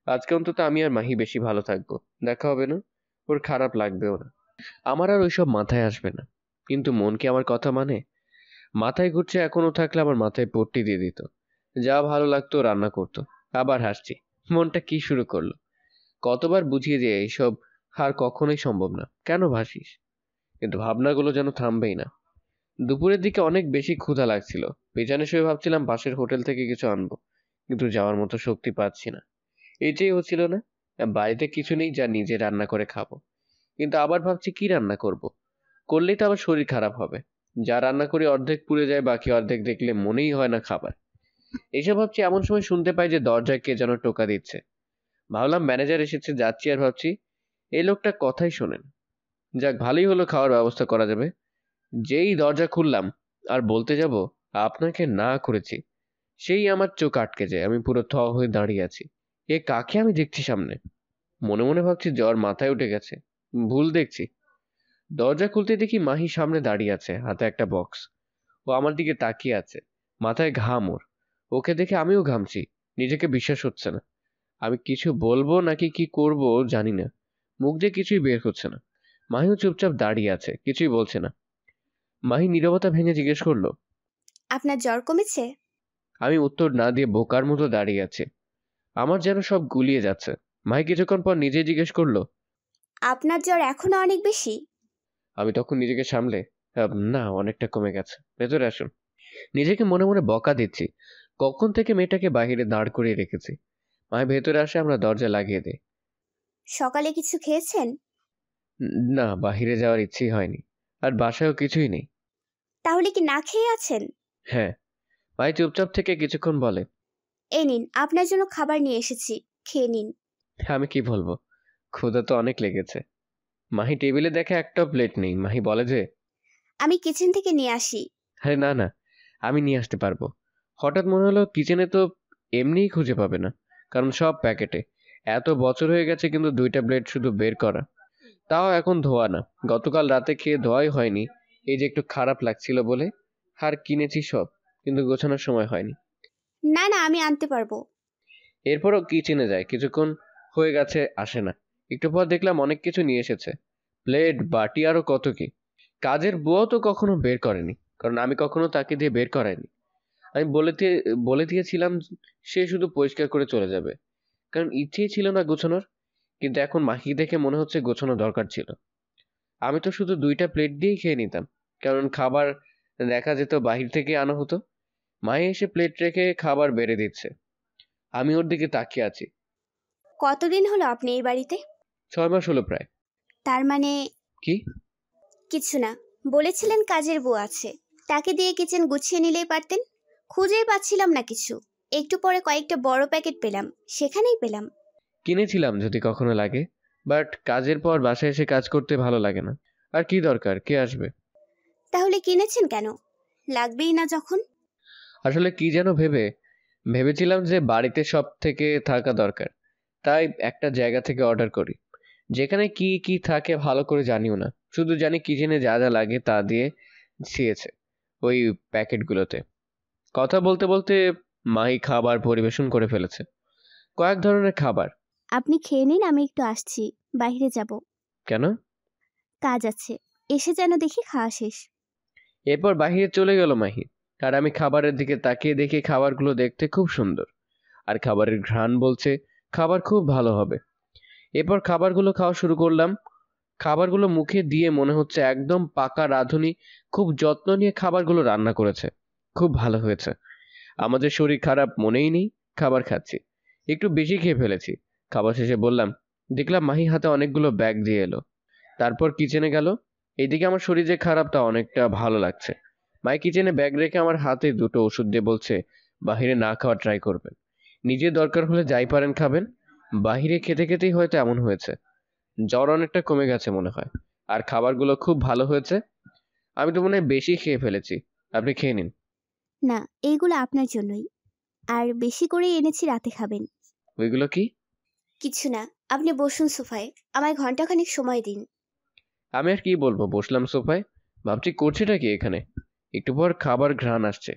আজকে অন্তত আমি আর মাহি বেশি ভালো থাকবো, দেখা হবে না, ওর খারাপ লাগবেও না, আমার আর ওইসব মাথায় আসবে না। কিন্তু মন কি আমার কথা মানে? মাথায় ঘুরছে এখনো থাকলে আমার মাথায় পট্টি দিয়ে দিত, যা ভালো লাগতো রান্না করতো। আবার হাসছি, মনটা কি শুরু করলো। কতবার বুঝিয়ে যে এইসব আর কখনোই সম্ভব না, কেন ভাসিস? কিন্তু ভাবনাগুলো যেন থামবেই না। দুপুরের দিকে অনেক বেশি ক্ষুধা লাগছিল, বিছানে শুয়ে ভাবছিলাম পাশের হোটেল থেকে কিছু আনবো, কিন্তু যাওয়ার মতো শক্তি পাচ্ছি না। এটাই হচ্ছিল না, বাড়িতে কিছু নেই যা নিজে রান্না করে খাবো। কিন্তু আবার ভাবছি কি রান্না করব, করলেই তো আবার শরীর খারাপ হবে। যা রান্না করি অর্ধেক পুড়ে যায়, বাকি অর্ধেক দেখলে মনেই হয় না খাবার। এসব ভাবছি এমন সময় শুনতে পাই যে দরজায় কে যেন টোকা দিচ্ছে। ভাবলাম ম্যানেজার এসেছে, যাচ্ছি, আর ভাবছি এই লোকটা কথাই শোনেন। যাক, ভালোই হলো, খাওয়ার ব্যবস্থা করা যাবে। যেই দরজা খুললাম আর বলতে যাব আপনাকে না করেছি, সেই আমার চোখ আটকে যায়। আমি পুরো থ হয়ে দাঁড়িয়ে আছি। এ কাকে আমি দেখছি সামনে? মনে মনে ভাবছি জ্বর মাথায় উঠে গেছে, ভুল দেখছি। দরজা খুলতে দেখি মাহি সামনে দাঁড়িয়ে আছে, হাতে একটা বক্স। ও আমার দিকে তাকিয়ে আছে, মাথায় ঘাম ওর। ওকে দেখে আমিও ঘামছি, নিজেকে বিশ্বাস হচ্ছে না। আমি কিছু বলবো নাকি কি করব জানি না, মুখ দিয়ে কিছুই বের হচ্ছে না। মাহিও চুপচাপ দাঁড়িয়ে আছে, কিছুই বলছে না। মাহি নীরবতা ভেঙে জিজ্ঞেস করলো। আপনার জ্বর কমেছে? আমি উত্তর না দিয়ে বোকার মতো দাঁড়িয়ে আছি, আমার যেন সব গুলিয়ে যাচ্ছে। মাহি কিছুক্ষণ পর নিজে জিজ্ঞেস করলো। আপনার জ্বর এখনো অনেক বেশি? আমি তখন নিজেকে সামলে, না, অনেকটা কমে গেছে, ভেতরে আসুন। নিজেকে মনে মনে বকা দিচ্ছি, কখন থেকে মেয়েটাকে বাহিরে দাঁড় করিয়ে রেখেছি। মাহি ভেতরে আসে, আমরা দরজা লাগিয়ে দিই। সকালে কিছু খেয়েছেন? না, বাহিরে যাওয়ার ইচ্ছেই হয়নি, আর বাসায়ও কিছুই নেই। তাহলে কি না খেয়ে আছেন? হ্যাঁ। মাহি চুপচাপ থেকে কিছুক্ষণ বলে। এই নিন, আপনার জন্য খাবার নিয়ে এসেছি, খেয়ে নিন। আমি কি বলবো, ক্ষুধা তো অনেক লেগেছে। মাহি টেবিলে দেখে একটা প্লেট নেই। মাহি বলে যে, আমি কিচেন থেকে নিয়ে আসি। আরে না না, আমি নিয়ে আসতে পারবো। হঠাৎ মনে হলো কিচেনে তো এমনিই খুঁজে পাবে না, কারণ সব প্যাকেটে। এত বছর হয়ে গেছে কিন্তু 2টা প্লেট শুধু বের করা, তাও এখন ধোয়া না। গতকাল রাতে খেয়ে ধোয়াই হয়নি, এই যে একটু খারাপ লাগছিল বলে। আর কিনেছি সব, কিন্তু গোছানোর সময় হয়নি। না না, আমি আনতে পারবো। এরপরও কিচেনে যায়, কিছুক্ষণ হয়ে গেছে আসে না। একটু পর দেখলাম অনেক কিছু নিয়ে এসেছে, প্লেট, বাটি, আরো কত কি। কাজের বুয়াও তো কখনো বের করেনি, কারণ আমি কখনো তাকে দিয়ে বের করাইনি। আমি বলে দিয়েছিলাম সে শুধু পরিষ্কার করে চলে যাবে, কারণ ইচ্ছেই ছিল না গোছানোর। কিন্তু এখন মাহি দেখে মনে হচ্ছে গোছানো দরকার ছিল। আমি তো শুধু 2টা প্লেট দিয়েই খেয়ে নিতাম, কারণ খাবার দেখা যেত বাহির থেকে আনা হতো। মাহি এসে প্লেট রেখে খাবার বেড়ে দিচ্ছে, আমি ওর দিকে তাকিয়ে আছি। কতদিন হলো আপনি এই বাড়িতে? 6 মাস হলো প্রায়। তার মানে? কি? কিছু না, বলেছিলেন কাজের বউ আছে, তাকে দিয়ে কিচেন গুছিয়ে নিলেই পারতেন। খুঁজেই পাচ্ছিলাম না কিছু, একটু পরে কয়েকটা বড় প্যাকেট পেলাম, সেখানেই পেলাম। কিনেছিলাম যদি কখনো লাগে, বাট কাজের পর বাসায় এসে কাজ করতে ভালো লাগে না। আর কি দরকার, কে আসবে? তাহলে কিনেছেন কেন, লাগবেই না যখন? আসলে কি যেন ভেবেছিলাম যে বাড়িতে সব থেকে থাকা দরকার, তাই একটা জায়গা থেকে অর্ডার করি, যেখানে কি কি থাকে ভালো করে জানিও না, শুধু জানি কিচেনে যা যা লাগে তা দিয়ে ছিয়েছে ওই প্যাকেটগুলোতে। কথা বলতে বলতে মাহি খাবার পরিবেশন করে ফেলেছে, কয়েক ধরনের খাবার। আপনি খেয়ে নিন, আমি একটু আসছি, বাইরে যাব, কেন? কাজ আছে, এসে যেন দেখি খাওয়া শেষ। এরপর বাহিরে চলে গেল মাহি, আর আমি খাবারের দিকে তাকিয়ে দেখি খাবারগুলো দেখতে খুব সুন্দর, আর খাবারের ঘ্রাণ বলছে খাবার খুব ভালো হবে। এরপর খাবারগুলো খাওয়া শুরু করলাম। খাবারগুলো মুখে দিয়ে মনে হচ্ছে একদম পাকা রাঁধুনি খুব যত্ন নিয়ে খাবারগুলো রান্না করেছে, খুব ভালো হয়েছে। আমাদের শরীর খারাপ মনেই নেই, খাবার খাচ্ছি। একটু বেশি খেয়ে ফেলেছি। খাবার শেষে বললাম, দেখলাম মাহি হাতে অনেকগুলো ব্যাগ দিয়ে এলো। তারপর কিচেনে গেল। এইদিকে আমার শরীর যে খারাপ তা অনেকটা ভালো লাগছে। মাই কিচেনে ব্যাগ রেখে আমার হাতে দুটো ওষুধ দিয়ে বলছে, বাহিরে না খাওয়া ট্রাই করবেন, নিজে দরকার হলে যাই পারেন খাবেন। বাহিরে খেতে খেতেই হয়তো এমন হয়েছে। জ্বর অনেকটা কমে গেছে মনে হয়, আর খাবারগুলো খুব ভালো হয়েছে। আমি তো মনে হয় বেশি খেয়ে ফেলেছি, আপনি খেয়ে নিন। না, এইগুলো আপনার জন্যই। আর বেশি করে এনেছি, রাতে খাবেন। ওইগুলো কি? কিছু না, আপনি বসুন সোফায়, আমায় ঘন্টাখানেক সময় দিন। আমি আর কি বলবো, বসলাম সোফায়। ভাবছি করছেটা কি এখানে। একটু পর খাবার ঘ্রাণ আসছে।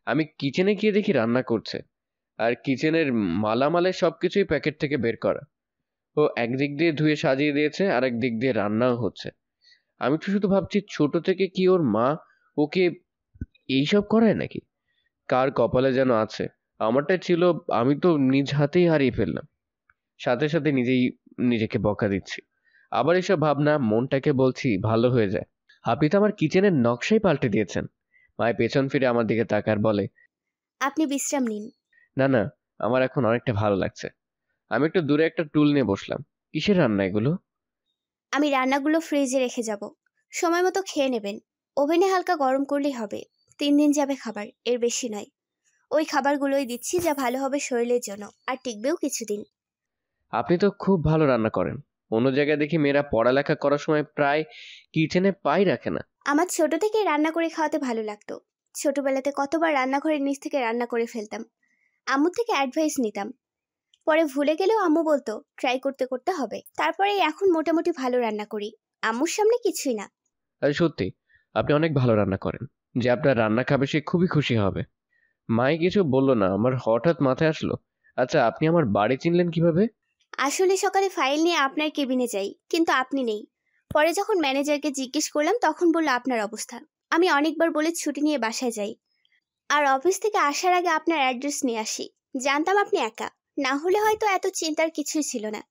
আমি কিচেনে গিয়ে দেখি রান্না করছে, আর কিচেনের মালামালের সবকিছুই প্যাকেট থেকে বের করা। ও একদিক দিয়ে ধুয়ে সাজিয়ে দিয়েছে, আর একদিক দিয়ে রান্নাও হচ্ছে। আমি তো শুধু ভাবছি, ছোট থেকে কি ওর মা ওকে এইসব করায় নাকি? কার কপালে যেন আছে। আমারটা ছিল, আমি তো নিজ হাতেই হারিয়ে ফেললাম। সাথে সাথে নিজেই নিজেকে বকা দিচ্ছি। আবার এসব ভাবনা মনটাকে বলছি ভালো হয়ে যায়। আপনি তো আমার কিচেনের নকশাই পাল্টে দিয়েছেন। মায়ের পেছন ফিরে আমার দিকে তাকার বলে, আপনি বিশ্রাম নিন। না না, আমার এখন অনেকটা ভালো লাগছে। আমি একটু দূরে একটা টুল নিয়ে বসলাম। কিসের রান্না এগুলো? আমি রান্নাগুলো ফ্রিজে রেখে যাব, সময় মতো খেয়ে নেবেন। ওভেনে হালকা গরম করলেই হবে। 3 দিন যাবে খাবার, এর বেশি নয়। ওই খাবারগুলোই দিচ্ছি যা ভালো হবে শরীরের জন্য, আর টিকবেও কিছুদিন। আপনি তো খুব ভালো রান্না করেন। অন্য জায়গায় দেখি মেয়েরা পড়ালেখা করার সময় প্রায় কিচেনে পাই রাখে না। আমার ছোট থেকে রান্না করে খাওয়াতে ভালো লাগতো। ছোটবেলাতে কতবার রান্নাঘরের নিচ থেকে রান্না করে ফেলতাম, আম্মুর থেকে অ্যাডভাইস নিতাম। পরে ভুলে গেলেও আম্মু বলতো ট্রাই করতে করতে হবে। তারপরে এখন মোটামুটি ভালো রান্না করি, আম্মুর সামনে কিছুই না। আর সত্যি, আপনি অনেক ভালো রান্না করেন। যে আপনার রান্না খাবে সে খুবই খুশি হবে। মাই কিছু বললো না, আমার হঠাৎ মাথায় আসলো, আচ্ছা আপনি আমার বাড়ি চিনলেন কিভাবে? আসলে সকালে ফাইল নিয়ে আপনার কেবিনে যাই, কিন্তু আপনি নেই। পরে যখন ম্যানেজারকে জিজ্ঞেস করলাম তখন বলল আপনার অবস্থা। আমি অনেকবার বলে ছুটি নিয়ে বাসায় যাই, আর অফিস থেকে আসার আগে আপনার অ্যাড্রেস নিয়ে আসি। জানতাম আপনি একা, না হলে হয়তো এত চিন্তার কিছুই ছিল না।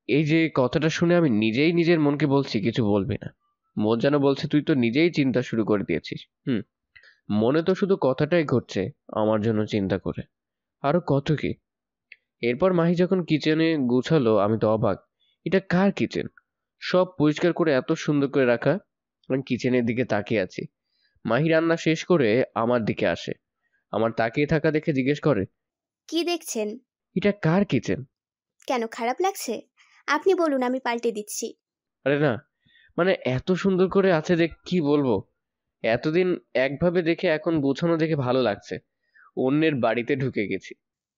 এই যে কথাটা শুনে আমি নিজেই নিজের মনকে বলছি কিছু বলবি না। মন যেন বলছে তুই তো নিজেই চিন্তা শুরু করে দিয়েছিস। মনে তো শুধু কথাটাই ঘটছে, আমার জন্য চিন্তা করে। আরো কত কি। এরপর মাহি যখন কিচেনে গুছালো, আমি তো অবাক। এটা কার কিচেন? সব পরিষ্কার করে এত সুন্দর করে রাখা। আমি কিচেনের দিকে তাকিয়ে আছি। মাহি রান্না শেষ করে আমার দিকে আসে। আমার তাকিয়ে থাকা দেখে জিজ্ঞেস করে, কি দেখছেন? এটা কার কিচেন? কেন, খারাপ লাগছে? আপনি বলুন, আমি পাল্টে দিচ্ছি। আরে না, মানে এত সুন্দর করে আছে যে কি বলবো। এতদিন একভাবে দেখে এখন গোছানো দেখে ভালো লাগছে। অন্যের বাড়িতে ঢুকে গেছি।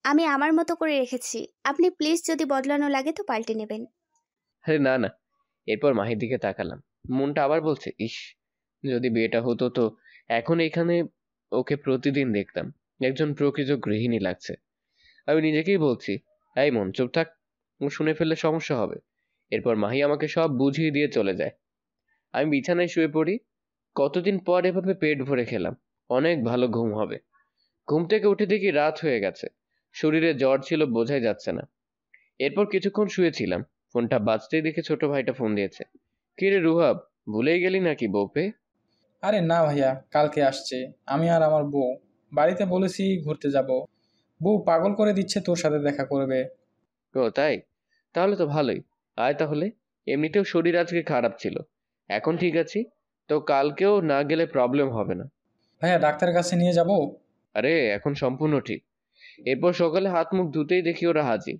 আমি আমার মতো করে রেখেছি, আপনি প্লিজ যদি বদলানো লাগে তো পাল্টে নেবেন। আরে না না। এরপর মাহির দিকে তাকালাম। মনটা আবার বলছে, ইস, যদি বিয়েটা হতো তো এখন এখানে ওকে প্রতিদিন দেখতাম। একজন প্রকৃত গৃহিণী লাগছে। আমি নিজেকেই বলছি, এই মন চুপ থাক, ও শুনে ফেললে সমস্যা হবে। এরপর মাহি আমাকে সব বুঝিয়ে দিয়ে চলে যায়। আমি বিছানায় শুয়ে পড়ি। কতদিন পর এভাবে পেট ভরে খেলাম। অনেক ভালো ঘুম হবে। ঘুম থেকে উঠে দেখি রাত হয়ে গেছে। শরীরে জ্বর ছিল বোঝাই যাচ্ছে না। এরপর কিছুক্ষণ শুয়েছিলাম। ফোনটা বাজতেই দেখে ছোট ভাইটা ফোন দিয়েছে। কিরে রুহাব, ভুলেই গেলি নাকি বউ পেয়ে? আরে না ভাইয়া, কালকে আসছে। আমি আর আমার বউ বাড়িতে বলেছি ঘুরতে যাব। বউ পাগল করে দিচ্ছে তোর সাথে দেখা করবে। ও তাই? তাহলে তো ভালোই। আয় তাহলে। এমনিতেও শরীর আজকে খারাপ ছিল, এখন ঠিক আছি। তো কালকেও না গেলে প্রবলেম হবে না। ভাইয়া ডাক্তারের কাছে নিয়ে যাব? আরে এখন সম্পূর্ণ ঠিক। এরপর সকালে হাত মুখ ধুতেই দেখি ওরা হাজির।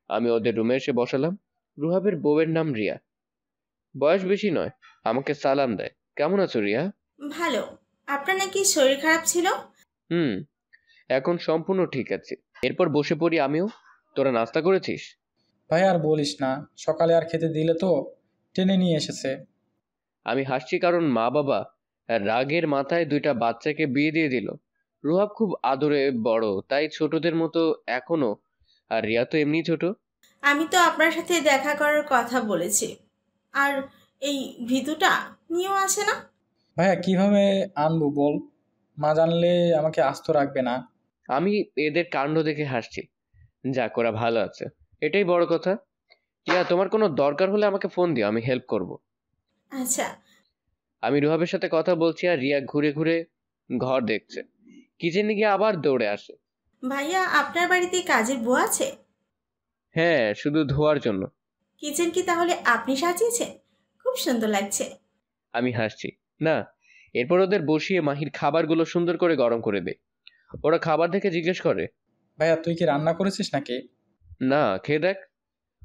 আমি ওদের রুমে এসে বসালাম। রুহাবের বউয়ের নাম রিয়া। বয়স বেশি নয়। আমাকে সালাম দেয়, কেমন আছো রিয়া? ভালো। আপনার নাকি শরীর খারাপ ছিল? হুম, এখন সম্পূর্ণ ঠিক আছে। এরপর বসে পড়ি আমিও। তোরা নাস্তা করেছিস? ভাইয়া আর বলিস না, সকালে আর খেতে দিলে তো টেনে নিয়ে এসেছে। আমি হাসছি কারণ মা বাবা রাগের মাথায় দুইটা বাচ্চাকে বিয়ে দিয়ে দিল। রুহাব খুব আদরে বড়, তাই ছোটদের মতো এখনো। আর রিয়া তো এমনি ছোট। আমি তো আপনার সাথে দেখা করার কথা বলেছি। আর এই ভিতুটা নিয়েও আসে না। ভাইয়া কিভাবে আনবো বল? মা জানলে আমাকে আস্ত রাখবে না। আমি এদের কাণ্ড দেখে হাসছি। যা করা ভালো আছে, এটাই বড় কথা। রিয়া, তোমার কোনো দরকার হলে আমাকে ফোন দিও, আমি হেল্প করব। আচ্ছা। আমি রুহাবের সাথে কথা বলছি আর রিয়া ঘুরে ঘুরে ঘর দেখছে। কিচেনে গিয়ে আবার দৌড়ে আসে। ভাইয়া, আপনার বাড়িতে কাজের বউ আছে? হ্যাঁ, শুধু ধোয়ার জন্য। কিচেন কি তাহলে আপনি সাজিয়েছেন? খুব সুন্দর লাগছে। আমি হাসছি। না, এরপর ওদের বসিয়ে মাহির খাবারগুলো সুন্দর করে গরম করে দেয়। ওরা খাবার দেখে জিজ্ঞেস করে, ভাইয়া তুই কি রান্না করেছিস নাকি? না খেয়ে দেখ।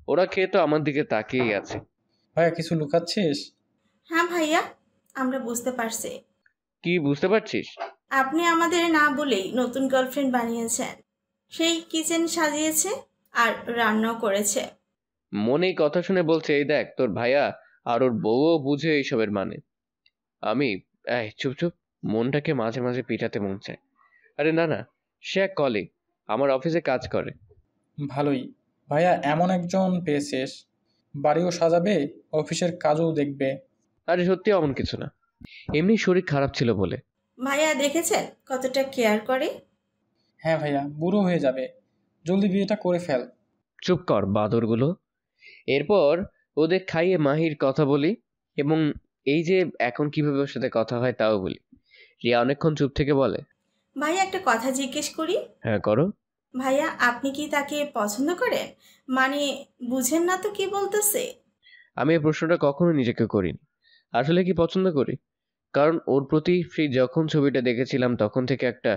ওরা খেয়ে তো আমার দিকে তাকিয়েই আছে। ভাইয়া কিছু লুকাচ্ছিস? হ্যাঁ ভাইয়া, আমরা বুঝতে পারছি। কি বুঝতে পারছিস? আপনি আমাদের না বলেই নতুন গার্লফ্রেন্ড বানিয়েছেন। সেই কিচেন সাজিয়েছে আর রান্নাও করেছে। মনেই কথা শুনে বলছে, এই দেখ তোর ভাইয়া আর ওর বউও বুঝে এইসবের মানে। আমি চুপ চুপ, মনটাকে মাঝে মাঝে পিটাতে মন চায়। আরে না না, সে এক কলিগ, আমার অফিসে কাজ করে। ভালোই। ভাইয়া এমন একজন পেয়েছিস, বাড়িও সাজাবে, অফিসের কাজও দেখবে। আরে সত্যি এমন কিছু না, এমনি শরীর খারাপ ছিল বলে। ভাইয়া দেখেছেন কতটা কেয়ার করে? হ্যাঁ ভাইয়া, বুড়ো হয়ে যাবে, জলদি বিয়েটা করে ফেল। চুপ কর বাদরগুলো। এরপর ওদের খাইয়ে মাহির কথা বলি, এবং এই যে এখন কিভাবে ওর সাথে কথা হয় তাও বলি। রিয়া অনেকক্ষণ চুপ থেকে বলে, ভাইয়া একটা কথা জিজ্ঞেস করি। হ্যাঁ করো। ভাইয়া আপনি কি তাকে পছন্দ করেন? মানে বুঝেন না তো কি বলতেছে? আমি এই প্রশ্নটা কখনো নিজেকে করিনি। আসলে কি পছন্দ করি, কারণ ওর প্রতি সেই যখন ছবিটা দেখেছিলাম তখন থেকে একটা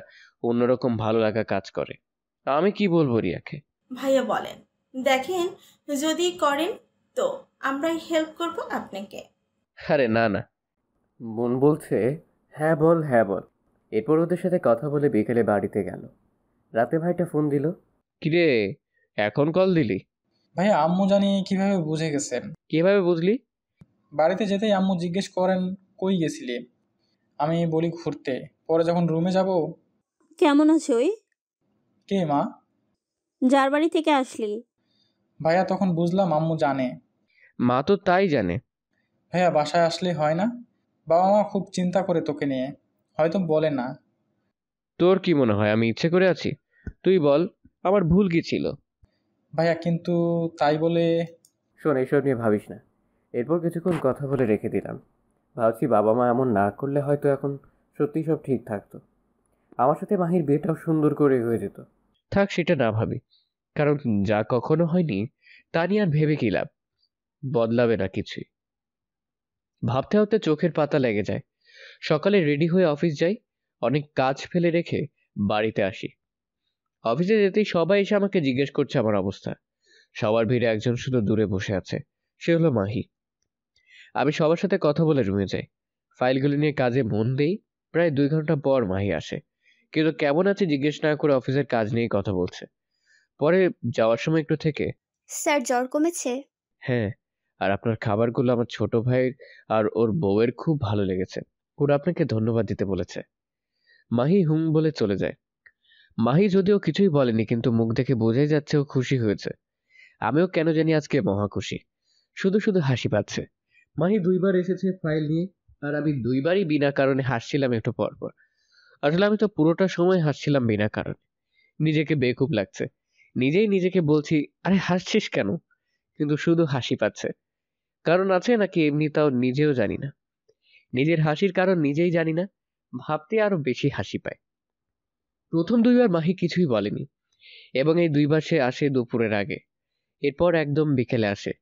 অন্যরকম ভালো লাগা কাজ করে। আমি কি বলবো রিয়াকে। ভাইয়া বলেন, দেখেন যদি করেন তো আমরাই হেল্প করব আপনাকে। আরে না না, মন বলছে হ্যাঁ বল হ্যাঁ বল। এরপর ওদের সাথে কথা বলে বিকেলে বাড়িতে গেল। রাতে ভাইটা ফোন দিল, কিরে এখন কল দিলি? ভাইয়া আম্মু জানি কিভাবে বুঝে গেছেন। কিভাবে বুঝলি? বাড়িতে যেতেই আম্মু জিজ্ঞেস করেন কই গেছিলি। আমি বলি ঘুরতে। পরে যখন রুমে যাব, কেমন আছে ওই? কে মা? যার বাড়ি থেকে আসলি? ভাইয়া তখন বুঝলাম আম্মু জানে। মা তো তাই জানে। ভাইয়া বাসায় আসলে হয় না, বাবা মা খুব চিন্তা করে তোকে নিয়ে, হয়তো বলে না। তোর কি মনে হয় আমি ইচ্ছে করে আছি? তুই বল, আমার ভুল কি ছিল? ভাইয়া কিন্তু তাই বলে। শোন, এইসব নিয়ে ভাবিস না। এরপর কিছুক্ষণ কথা বলে রেখে দিলাম। ভাবছি বাবা মা এমন না করলে হয়তো এখন সত্যি সব ঠিক থাকতো। আমার সাথে মাহির বিয়েটাও সুন্দর করে হয়ে যেত। থাক সেটা না ভাবি, কারণ যা কখনো হয়নি তা নিয়ে আর ভেবে কি লাভ, বদলাবে না কিছুই। ভাবতে ভাবতে চোখের পাতা লেগে যায়। সকালে রেডি হয়ে অফিস যাই, অনেক কাজ ফেলে রেখে বাড়িতে আসি। অফিসে যেতেই সবাই এসে আমাকে জিজ্ঞেস করছে আমার অবস্থা। সবার ভিড়ে একজন শুধু দূরে বসে আছে, সে হলো মাহি। আমি সবার সাথে কথা বলে রুমে যাই, ফাইলগুলো নিয়ে কাজে মন দেই। প্রায় 2 ঘন্টা পর মাহি আসে, কিন্তু কেমন আছে জিজ্ঞেস না করে অফিসের কাজ নিয়ে কথা বলছে। পরে যাওয়ার সময় একটু থেকে, স্যার জ্বর কমেছে? হ্যাঁ, আর আপনার খাবারগুলো আমার ছোট ভাইয়ের আর ওর বউয়ের খুব ভালো লেগেছে, ওরা আপনাকে ধন্যবাদ দিতে বলেছে। মাহি হুম বলে চলে যায়। মাহি যদিও কিছুই বলেনি, কিন্তু মুখ দেখে বোঝাই যাচ্ছে ও খুশি হয়েছে। আমিও কেন জানি আজকে মহা খুশি, শুধু শুধু হাসি পাচ্ছে। মাহি 2বার এসেছে ফাইল নিয়ে, আর আমি 2বারই বিনা কারণে হাসছিলাম একটু পর পর। আসলে আমি তো পুরোটা সময় হাসছিলাম বিনা কারণে। নিজেকে বেকুব লাগছে, নিজেই নিজেকে বলছি আরে হাসছিস কেন, কিন্তু শুধু হাসি পাচ্ছে। কারণ আছে নাকি এমনি তাও নিজেও জানি না। নিজের হাসির কারণ নিজেই জানি না, ভাবতে আরো বেশি হাসি পায়। প্রথম 2বার মাহি কিছুই বলেনি, এবং এই 2বার সে আসে দুপুরের আগে। এরপর একদম বিকেলে আসে,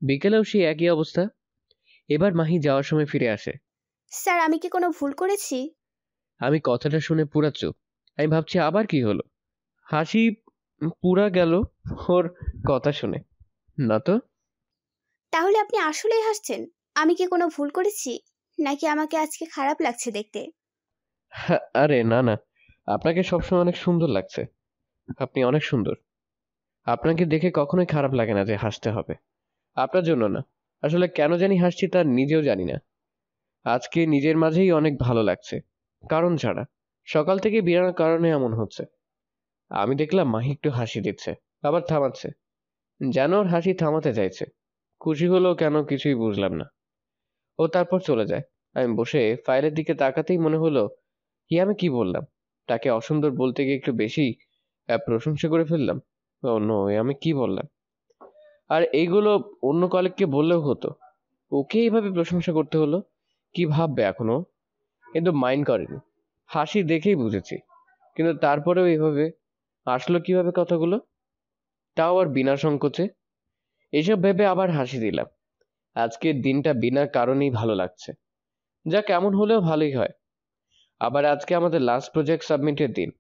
বিকেলেও সেই একই অবস্থা। এবার মাহি যাওয়ার সময় ফিরে আসে। স্যার আমি কি কোনো ভুল করেছি? আমি কথাটা শুনে পুরা চুপ। আমি ভাবছি আবার কি হলো। হাসি পুরা গেল ওর কথা শুনে। না তো। তাহলে আপনি আসলেই হাসছেন? আমি কি কোনো ভুল করেছি, নাকি আমাকে আজকে খারাপ লাগছে দেখতে? আরে না না, আপনাকে সবসময় অনেক সুন্দর লাগছে। আপনি অনেক সুন্দর। আপনাকে দেখে কখনোই খারাপ লাগে না যে হাসতে হবে। আপনার জন্য না, আসলে কেন জানি হাসছি তা নিজেও জানি না। আজকে নিজের মাঝেই অনেক ভালো লাগছে, কারণ ছাড়া। সকাল থেকে বিনা কারণে এমন হচ্ছে। আমি দেখলাম মাহি একটু হাসি দিচ্ছে, আবার থামাচ্ছে, যেন ওর হাসি থামাতে চাইছে। খুশি হলো কেন কিছুই বুঝলাম না। ও তারপর চলে যায়। আমি বসে ফাইলের দিকে তাকাতেই মনে হলো, আমি কি বললাম, তাকে অসুন্দর বলতে গিয়ে একটু বেশি প্রশংসা করে ফেললাম। ও নো, আমি কি বললাম। আর এইগুলো অন্য কলিগকে বললেও হতো, ওকে এইভাবে প্রশংসা করতে হলো। কি ভাববে এখনো, কিন্তু মাইন্ড করেনি। হাসি দেখেই বুঝেছি, কিন্তু তারপরেও এইভাবে আসলো কিভাবে কথাগুলো। তাও আর বিনা সংকোচে। এসব ভেবে আবার হাসি দিলাম। আজকের দিনটা বিনা কারণেই ভালো লাগছে। যা কেমন হলেও ভালোই হয়। আবার আজকে আমাদের লাস্ট প্রজেক্ট সাবমিটের দিন।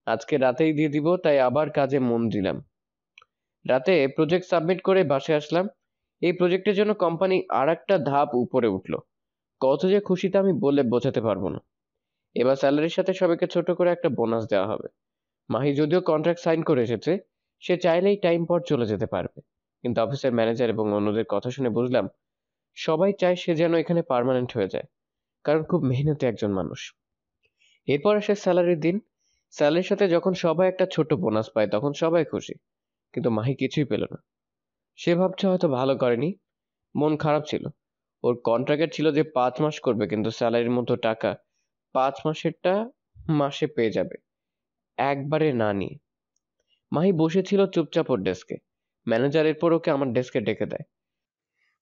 আজকে রাতেই দিয়ে দিব, তাই আবার কাজে মন দিলাম। রাতে প্রজেক্ট সাবমিট করে বাসায় আসলাম। এই প্রজেক্টের জন্য কোম্পানি আর একটা ধাপ উপরে উঠলো। কত যে খুশিতে আমি বলে বোঝাতে পারবো না। এবার স্যালারির সাথে সবাইকে ছোট করে একটা বোনাস দেওয়া হবে। মাহি যদিও কন্ট্রাক্ট সাইন করে এসেছে, সে চাইলেই টাইম পর চলে যেতে পারবে, কিন্তু অফিসের ম্যানেজার এবং অন্যদের কথা শুনে বুঝলাম সবাই চায় সে যেন এখানে পার্মানেন্ট হয়ে যায়, কারণ খুব মেহনতি একজন মানুষ। এরপর আসে স্যালারির দিন। স্যালারির সাথে যখন সবাই একটা ছোট বোনাস পায় তখন সবাই খুশি, কিন্তু মাহি কিছুই পেল না। সে ভাবছে হয়তো ভালো করেনি, মন খারাপ ছিল। ওর কন্ট্রাক্ট ছিল যে 5 মাস করবে, কিন্তু স্যালারির মতো টাকা 5 মাসেরটা মাসে পেয়ে যাবে, একবারে না নিয়ে। মাহি বসেছিল চুপচাপ ওর ডেস্কে। ম্যানেজার এরপর ওকে আমার ডেস্কে ডেকে দেয়।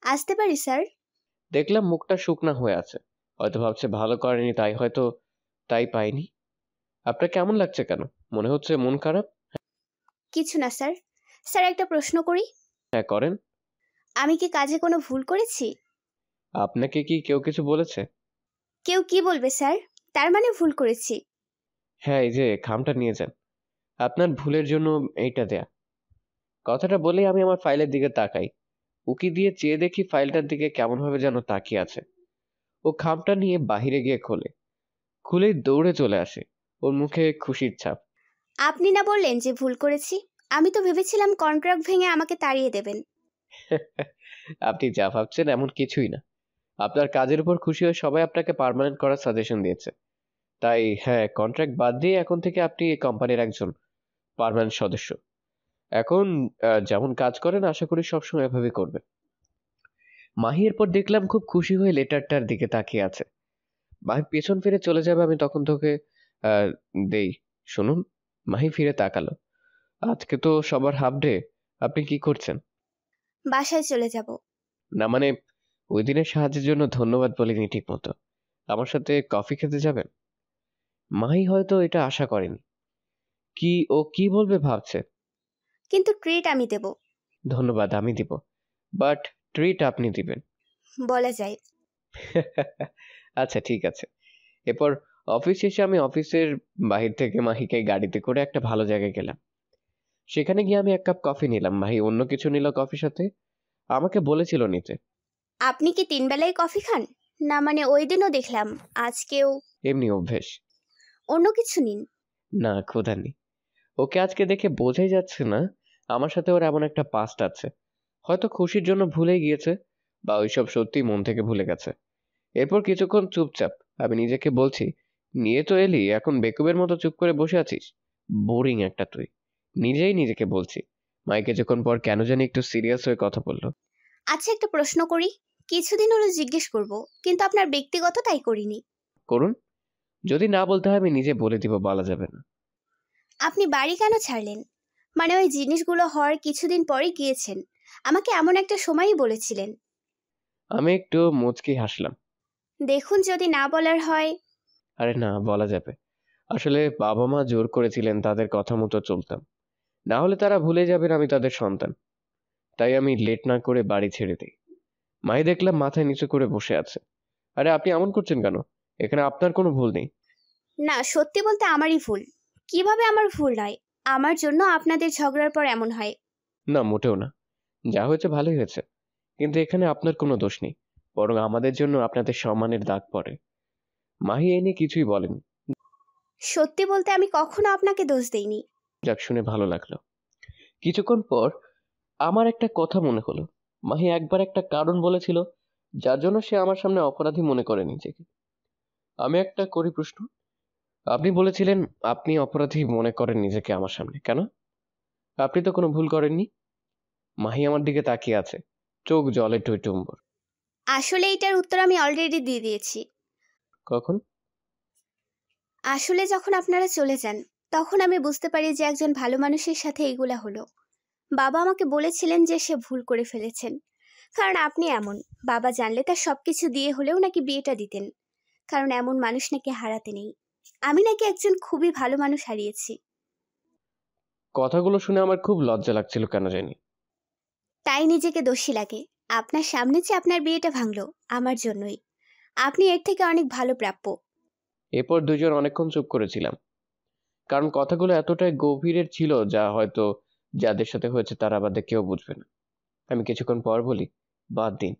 আসতে পারি স্যার? দেখলাম মুখটা শুকনা হয়ে আছে, হয়তো ভাবছে ভালো করেনি তাই পাইনি। আপনার কেমন লাগছে কেন? মনে হচ্ছে মন খারাপ? কিছু না স্যার। স্যার, একটা প্রশ্ন করি। হ্যাঁ, করেন। আমি কি কাজে কোনো ভুল করেছি? আপনাকে কি কেউ কিছু বলেছে? কেউ কি বলবে স্যার? তার মানে ভুল করেছি। হ্যাঁ, এই যে খামটা নিয়ে যান, আপনার ভুলের জন্য এইটা দেয়া। কথাটা বলেই আমি আমার ফাইলের দিকে তাকাই। উকি দিয়ে চেয়ে দেখি ফাইলটার দিকে কেমনভাবে যেন তাকিয়ে আছে। ও খামটা নিয়ে বাহিরে গিয়ে খুলেই দৌড়ে চলে আসে, ওর মুখে খুশির ছাপ। আপনি না বললেন যে ভুল করেছি? আমি তো ভেবেছিলাম কন্ট্রাক্ট ভেঙে আমাকে তাড়িয়ে দেবেন। আপনি যা ভাবছেন এমন কিছুই না। আপনার কাজের উপর খুশি হয়ে সবাই আপনাকে পার্মানেন্ট করার সাজেশন দিয়েছে। তাই হ্যাঁ, কন্ট্রাক্ট বাদ দিয়ে এখন থেকে আপনি এই কোম্পানির একজন পার্মানেন্ট সদস্য। এখন যেমন কাজ করেন আশা করি সবসময় এভাবে করবেন। মাহি এরপর দেখলাম খুব খুশি হয়ে লেটারটার দিকে তাকিয়ে আছে। মাহি পেছন ফিরে চলে যাবে, আমি তখন তোকে আহ, দেই। শুনুন। মাহি ফিরে তাকালো। আজকে তো সবার হাফ ডে, আপনি কি করছেন? বাসায় চলে যাব। না মানে, ওই দিনের সাহায্যের জন্য ধন্যবাদ বলিনি ঠিক মতো। আমার সাথে কফি খেতে যাবেন? মাহি হয়তো এটা আশা করেনি। ও কি বলবে ভাবছে। কিন্তু ট্রিট আমি দেব। ধন্যবাদ আমি দিব, বাট ট্রিট আপনি দিবেন। বলা যায়। আচ্ছা ঠিক আছে। এরপর অফিস শেষে আমি অফিসের বাহির থেকে মাহিকে গাড়িতে করে একটা ভালো জায়গায় গেলাম। সেখানে গিয়ে আমি 1 কাপ কফি নিলাম। মাহি অন্য কিছু নিল কফির সাথে, আমাকে বলেছিল নিতে। আপনি কি 3 বেলায় কফি খান? না মানে ওই দিনও দেখলাম, আজকেও। এমনি অভ্যেস। অন্য কিছু নিন। না, ক্ষুধা নেই। ওকে আজকে দেখে বোঝাই যাচ্ছে না আমার সাথে ওর এমন একটা পাস্ট আছে। হয়তো খুশির জন্য ভুলে গিয়েছে, বা ওইসব সত্যি মন থেকে ভুলে গেছে। এরপর কিছুক্ষণ চুপচাপ আমি নিজেকে বলছি, নিয়ে তো এলি, এখন বেকুবের মতো চুপ করে বসে আছিস? বোরিং একটা তুই। নিজেই নিজেকে বলছি। মাই কিছুক্ষণ পর কেন জানি একটু সিরিয়াস হয়ে কথা বললো। আচ্ছা, একটা প্রশ্ন করি। কিছুদিন হলো জিজ্ঞেস করব, কিন্তু আপনার ব্যক্তিগত তাই করিনি। করুন। যদি না বলতে হয় আমি নিজে বলে দিব, বলা যাবে না। আপনি বাড়ি কেন ছাড়লেন? মানে ওই জিনিসগুলো হওয়ার কিছুদিন পরে গিয়েছেন। আমাকে এমন একটা সময়ই বলেছিলেন। আমি একটু মুচকি হাসলাম। দেখুন, যদি না বলার হয়। আরে না, বলা যাবে। আসলে বাবা মা জোর করেছিলেন, তাদের কথা মতো চলতাম। না হলে তারা ভুলে যাবেন আমি তাদের সন্তান। তাই আমি লেট না করে বাড়ি ছেড়ে দিই। মাই দেখলাম মাথায় নিচু করে বসে আছে। আরে আপনি এমন করছেন কেন? এখানে আপনার কোনো ভুল নেই। না, সত্যি বলতে আমারই ভুল। কিভাবে আমার ভুল নয়? আমার জন্য আপনাদের ঝগড়ার পর এমন হয়। না, মোটেও না। যা হয়েছে ভালোই হয়েছে, কিন্তু এখানে আপনার কোনো দোষ নেই। বরং আমাদের জন্য আপনাদের সম্মানের দাগ পড়ে। মাহি এ নিয়ে কিছুই বলেনি। সত্যি বলতে আমি কখনো আপনাকে দোষ দেইনি। যাক, শুনে ভালো লাগলো। কিছুক্ষণ পর আমার একটা কথা মনে হলো। মাহি একবার একটা কারণ বলেছিল যার জন্য সে আমার সামনে অপরাধী মনে করে নিজেকে। আমি একটা করি প্রশ্ন। আপনি বলেছিলেন আপনি অপরাধী মনে করেন নিজেকে আমার সামনে, কেন? আপনি তো কোনো ভুল করেননি। মাহি আমার দিকে তাকিয়ে আছে, চোখ জলে টইটুম্বর। আসলে এটার উত্তর আমি অলরেডি দিয়ে দিয়েছি। কখন? আসলে যখন আপনারা চলে যান, তখন আমি বুঝতে পারি যে একজন ভালো মানুষের সাথে এগুলা হলো। বাবা আমাকে বলেছিলেন যে সে ভুল করে ফেলেছেন, কারণ আপনি এমন। বাবা জানলে তার সবকিছু দিয়ে হলেও নাকি বিয়েটা দিতেন, কারণ এমন মানুষ নাকি হারাতে নেই। আমি নাকি একজন খুবই ভালো মানুষ হারিয়েছি। কথাগুলো শুনে আমার খুব লজ্জা লাগছিল কেন জানি। তাই নিজেকে দোষী লাগে। আপনার সামনে যে আপনার বিয়েটা ভাঙলো আমার জন্যই। আপনি এর থেকে অনেক ভালো প্রাপ্য। এরপর দুজন অনেকক্ষণ চুপ করেছিলাম, কারণ কথাগুলো এতটাই গভীরের ছিল যা হয়তো যাদের সাথে হয়েছে তারা বাদে কেউ বুঝবে না। আমি কিছুক্ষণ পর বলি, বাদ দিন,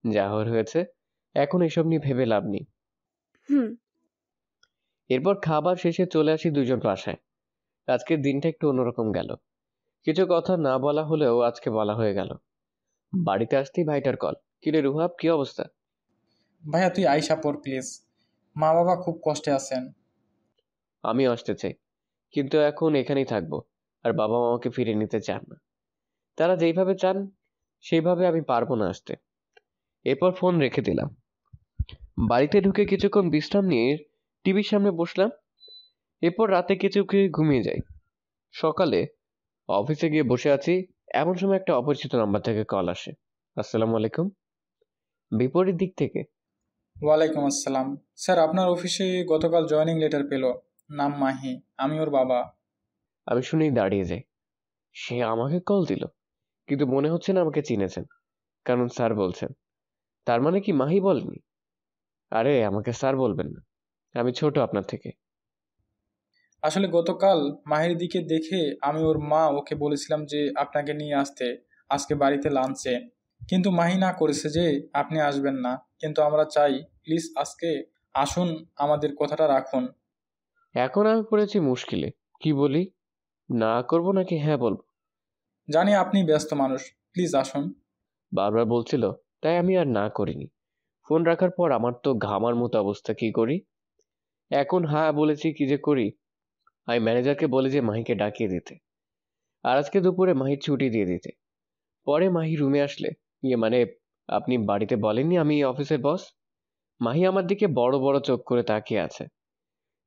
যা হওয়ার হয়েছে, এখন এসব নিয়ে ভেবে লাভ নেই। হুম। এরপর খাবার শেষে চলে আসি দুজন বাসায়। আজকের দিনটা একটু অন্যরকম গেল। কিছু কথা না বলা হলেও আজকে বলা হয়ে গেল। বাড়িতে আসতেই ভাইটার কল। কিরে রুহাব, কি অবস্থা? ভাইয়া তুই আইসা পড় প্লিজ, মা বাবা খুব কষ্টে আছেন। আমি আসতে চাই, কিন্তু এখন এখানেই থাকবো, আর বাবা মা আমাকে ফিরে নিতে চান না। তারা যেইভাবে চান সেইভাবে আমি পারবো না আসতে। এরপর ফোন রেখে দিলাম। বাড়িতে ঢুকে কিছুক্ষণ বিশ্রাম নিয়ে টিভির সামনে বসলাম। এরপর রাতে কিছু খেয়ে ঘুমিয়ে যাই। সকালে অফিসে গিয়ে বসে আছি, এমন সময় একটা অপরিচিত নাম্বার থেকে কল আসে। আসসালামু আলাইকুম। বিপরীত দিক থেকে। ওয়ালাইকুম আসসালাম স্যার, আপনার অফিসে গতকাল জয়েনিং লেটার পেল, নাম মাহি, আমি ওর বাবা। আমি শুনেই দাঁড়িয়ে যাই। সে আমাকে কল দিল, কিন্তু মনে হচ্ছে না আমাকে চিনেছেন, কারণ স্যার বলছেন। তার মানে কি মাহি বলেনি? আরে আমাকে স্যার বলবেন না, আমি ছোট আপনার থেকে। আসলে গতকাল মাহির দিকে দেখে আমি ওর মা ওকে বলেছিলাম যে আপনাকে নিয়ে আসতে আজকে বাড়িতে লাঞ্চে, কিন্তু মাহি না করেছে যে আপনি আসবেন না। কিন্তু আমরা চাই প্লিজ আজকে আসুন, আমাদের কথাটা রাখুন। এখন আমি পড়েছি মুশকিলে, কি বলি? না করব নাকি হ্যাঁ বলবো? জানি আপনি ব্যস্ত মানুষ, প্লিজ আসুন। বারবার বলছিল, তাই আমি আর না করিনি। ফোন রাখার পর আমার তো ঘামার মতো অবস্থা, কি করি? এখন হ্যাঁ বলেছি, কি যে করি। আমি ম্যানেজারকে বলে যে মাহিকে ডাকিয়ে দিতে, আর আজকে দুপুরে মাহির ছুটি দিয়ে দিতে। পরে মাহি রুমে আসলে, মানে আপনি বাড়িতে বলেননি আমি অফিসের বস? মাহি আমার দিকে বড় বড় চোখ করে তাকিয়ে আছে।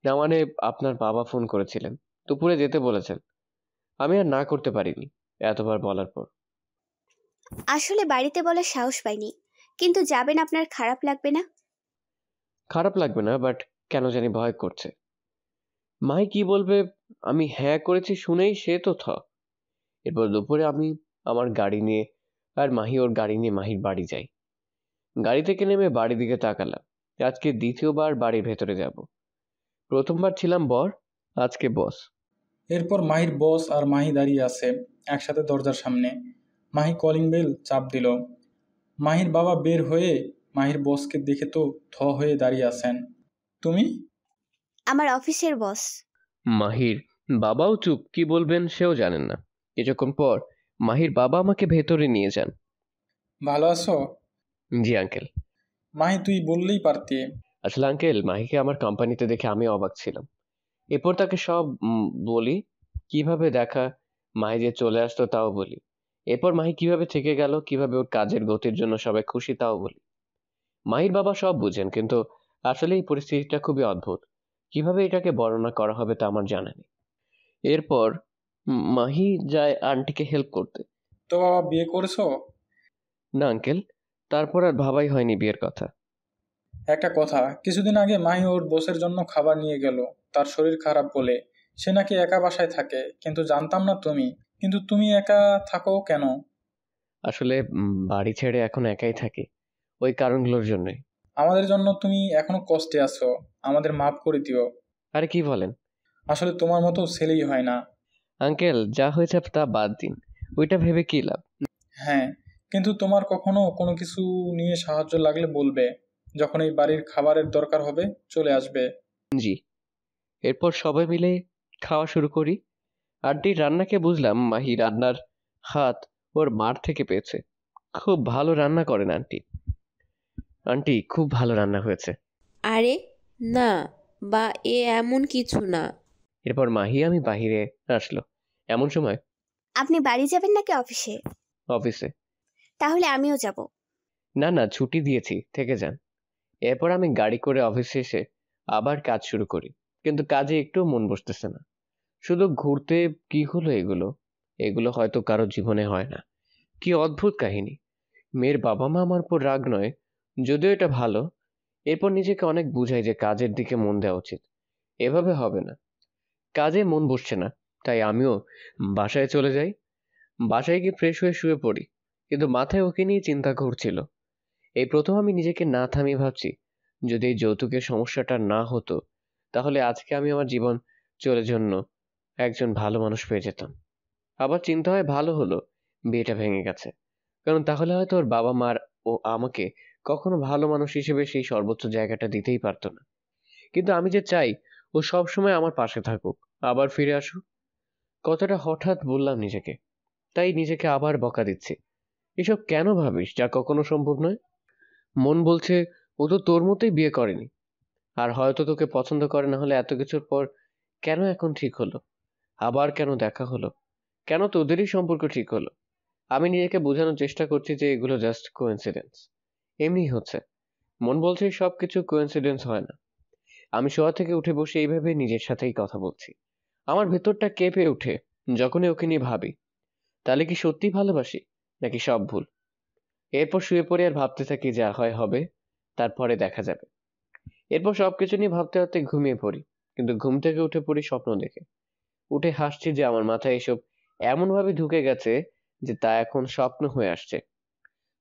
না মানে আপনার বাবা ফোন করেছিলেন, দুপুরে যেতে বলেছেন। আমি আর না করতে পারিনি এতবার বলার পর। আসলে বাড়িতে বলার সাহস পাইনি। কিন্তু যাবেন, আপনার খারাপ লাগবে না? খারাপ লাগবে না, বাট কেন জানি ভয় করছে। মাহি কি বলবে আমি হ্যাঁ করেছি শুনেই, সে তো এরপর দুপুরে আমি আমার গাড়ি নিয়ে আর মাহি ওর গাড়ি নিয়ে মাহির বাড়ি যাই। গাড়ি থেকে নেমে বাড়ির দিকে তাকালাম। আজকে দ্বিতীয়বার বাড়ির ভেতরে যাব। প্রথমবার ছিলাম বর, আজকে বস। এরপর মাহির বস আর মাহি দাঁড়িয়ে আছে একসাথে দরজার সামনে। মাহি কলিং বেল চাপ দিল। মাহির বাবা বের হয়ে মাহির বসকে দেখে তো হয়ে দাঁড়িয়ে আছেন। তুমি? আমার অফিসের বস। মাহির বাবাও চুপ, কি বলবেন সেও জানেন না। কিছুক্ষণ পর মাহির বাবা আমাকে ভেতরে নিয়ে যান। ভালো আছো? জি আঙ্কেল। মাহি তুই বললেই পারতি। আসলে আঙ্কেল, মাহিকে আমার কোম্পানিতে দেখে আমি অবাক ছিলাম। এরপর তাকে সব বলি, কিভাবে দেখা, মাহি যে চলে আসতো তাও বলি। এরপর মাহি কিভাবে থেকে গেল, কিভাবে ওর কাজের গতির জন্য সবাই খুশি তাও বলি। মাহির বাবা সব বুঝেন, কিন্তু আসলে এই পরিস্থিতিটা খুবই অদ্ভুত। কিভাবে এটাকে বর্ণনা করা হবে তা আমার জানা নেই। এরপর মাহি যায় আন্টিকে হেল্প করতে। তো বাবা বিয়ে করেছো? না আঙ্কেল, তারপর আর ভাবাই হয়নি বিয়ের কথা। একটা কথা, কিছুদিন আগে মাহি ওর বসের জন্য খাবার নিয়ে গেল, তার শরীর খারাপ বলে। সে নাকি একা বাসায় থাকে, কিন্তু জানতাম না তুমি। কিন্তু তুমি একা থাকো কেন? আসলে বাড়ি ছেড়ে এখন একাই থাকি, ওই কারণগুলোর জন্যই। আমাদের জন্য তুমি এখনো কষ্টে আছো, আমাদের মাফ করে দিও। আরে কি বলেন? আসলে তোমার মতো ছেলেই হয় না। আঙ্কেল, যা হয়েছে তা বাদ দিন, ওইটা ভেবে কি লাভ? হ্যাঁ, কিন্তু তোমার কখনো কোনো কিছু নিয়ে সাহায্য লাগলে বলবে। যখন এই বাড়ির খাবারের দরকার হবে চলে আসবে। জি। এরপর সবাই মিলে খাওয়া শুরু করি। আন্টির রান্নাকে বুঝলাম মাহি রান্নার হাত ওর মার থেকে পেয়েছে। খুব ভালো রান্না করেন আন্টি। আন্টি খুব ভালো রান্না হয়েছে। আরে না, বা এমন কিছু না। এরপর মাহি আমি বাহিরে আসলো। এমন সময় আপনি বাড়ি যাবেন নাকি অফিসে? অফিসে। তাহলে আমিও যাব। না না, ছুটি দিয়েছি, থেকে যান। এরপর আমি গাড়ি করে অফিসে এসে আবার কাজ শুরু করি, কিন্তু কাজে একটু মন বসতেছে না। শুধু ঘুরতে, কি হলো এগুলো? এগুলো হয়তো কারো জীবনে হয় না। কি অদ্ভুত কাহিনী। মেয়ের বাবা মা আমার উপর রাগ নয়, যদিও এটা ভালো। এরপর নিজেকে অনেক বুঝাই যে কাজের দিকে মন দেওয়া উচিত। এভাবে হবে না। কাজে মন বসছে না, তাই আমিও বাসায় চলে যাই। বাসায় গিয়ে ফ্রেশ হয়ে শুয়ে পড়ি, কিন্তু মাথায় ওকে নিয়ে চিন্তা ঘুরছিল। এই প্রথম আমি নিজেকে না থামিয়ে ভাবছি, যদি এই যৌতুকের সমস্যাটা না হতো তাহলে আজকে আমি আমার জীবন চলে জন্য একজন ভালো মানুষ পেয়ে যেতাম। আবার চিন্তা হয় ভালো হলো বিয়েটা ভেঙে গেছে, কারণ তাহলে হয়তো ওর বাবা মার ও আমাকে কখনো ভালো মানুষ হিসেবে সেই সর্বোচ্চ জায়গাটা দিতেই পারতো না। কিন্তু আমি যে চাই ও সব সময় আমার পাশে থাকুক, আবার ফিরে আসুক। কথাটা হঠাৎ বললাম নিজেকে, তাই নিজেকে আবার বকা দিচ্ছি। এসব কেন ভাবিস যা কখনো সম্ভব নয়? মন বলছে ও তো তোর মতোই বিয়ে করেনি, আর হয়তো তোকে পছন্দ করে না, হলে এত কিছুর পর কেন এখন ঠিক হলো? আবার কেন দেখা হলো? কেন তোদেরই সম্পর্ক ঠিক হলো? আমি নিজেকে বোঝানোর চেষ্টা করছি যে এগুলো জাস্ট কোইন্সিডেন্স, এমনি হচ্ছে। মন বলছে সবকিছু কোইন্সিডেন্স হয় না। আমি শোয়া থেকে উঠে বসে এইভাবে নিজের সাথেই কথা বলছি। আমার ভেতরটা কেঁপে ওঠে যখনই ওকে নিয়ে ভাবি, তাহলে কি সত্যি ভালোবাসি নাকি সব ভুল? এরপর শুয়ে পড়ে আর ভাবতে থাকি, যা হয় হবে, তারপরে দেখা যাবে। এরপর সবকিছু নিয়ে ভাবতে ভাবতে ঘুমিয়ে পড়ি, কিন্তু ঘুম থেকে উঠে পড়ি স্বপ্ন দেখে। উঠে হাসছি যে আমার মাথায় এসব এমনভাবে ঢুকে গেছে যে তা এখন স্বপ্ন হয়ে আসছে।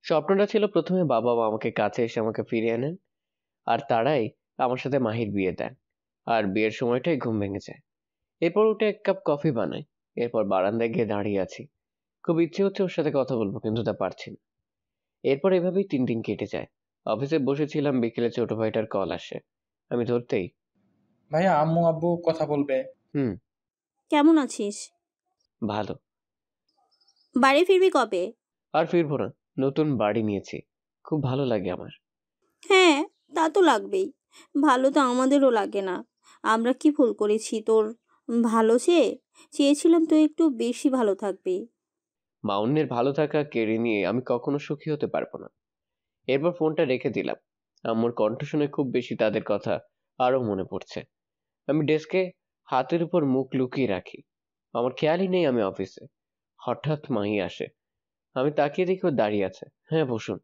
স্বপ্নটা ছিল প্রথমে বাবা মা আমাকে কাছে এসে আমাকে ফিরিয়ে আনেন, আর তারাই আমার সাথে মাহির বিয়ে দেন, আর বিয়ের সময়টাই ঘুম ভেঙে যায়। এরপর উঠে এক কাপ কফি বানাই, এরপর বারান্দায় গিয়ে দাঁড়িয়ে আছি। খুব ইচ্ছে হচ্ছে ওর সাথে কথা বলবো, কিন্তু তা পারছি না। এরপর এভাবেই 3 দিন কেটে যায়। অফিসে বসেছিলাম, বিকেলে ছোট ভাইটার কল আসে। আমি ধরতেই, ভাইয়া আম্মু আব্বু কথা বলবে। হুম, কেমন আছিস? ভালো। বাড়ি ফিরবি কবে? আর ফিরবো না, নতুন বাড়ি নিয়েছি, খুব ভালো লাগে আমার। হ্যাঁ, তা তো লাগবেই। ভালো তো আমাদেরও লাগে না। আমরা কি ভুল করেছি তোর ভালো চেয়েছিলাম তো একটু বেশি ভালো থাকবি। মা অন্যের ভালো থাকা কেড়ে নিয়ে আমি কখনো সুখী হতে পারবো না। এরপর ফোনটা রেখে দিলাম। আম্মুর কণ্ঠ শুনে খুব বেশি তাদের কথা আরো মনে পড়ছে। আমি ডেস্কে হাতের উপর মুখ লুকিয়ে রাখি, আমার খেয়ালই নেই আমি অফিসে। হঠাৎ মাহি আসে, আমি তাকিয়ে দেখি ও দাঁড়িয়ে আছে। হ্যাঁ, বসুন।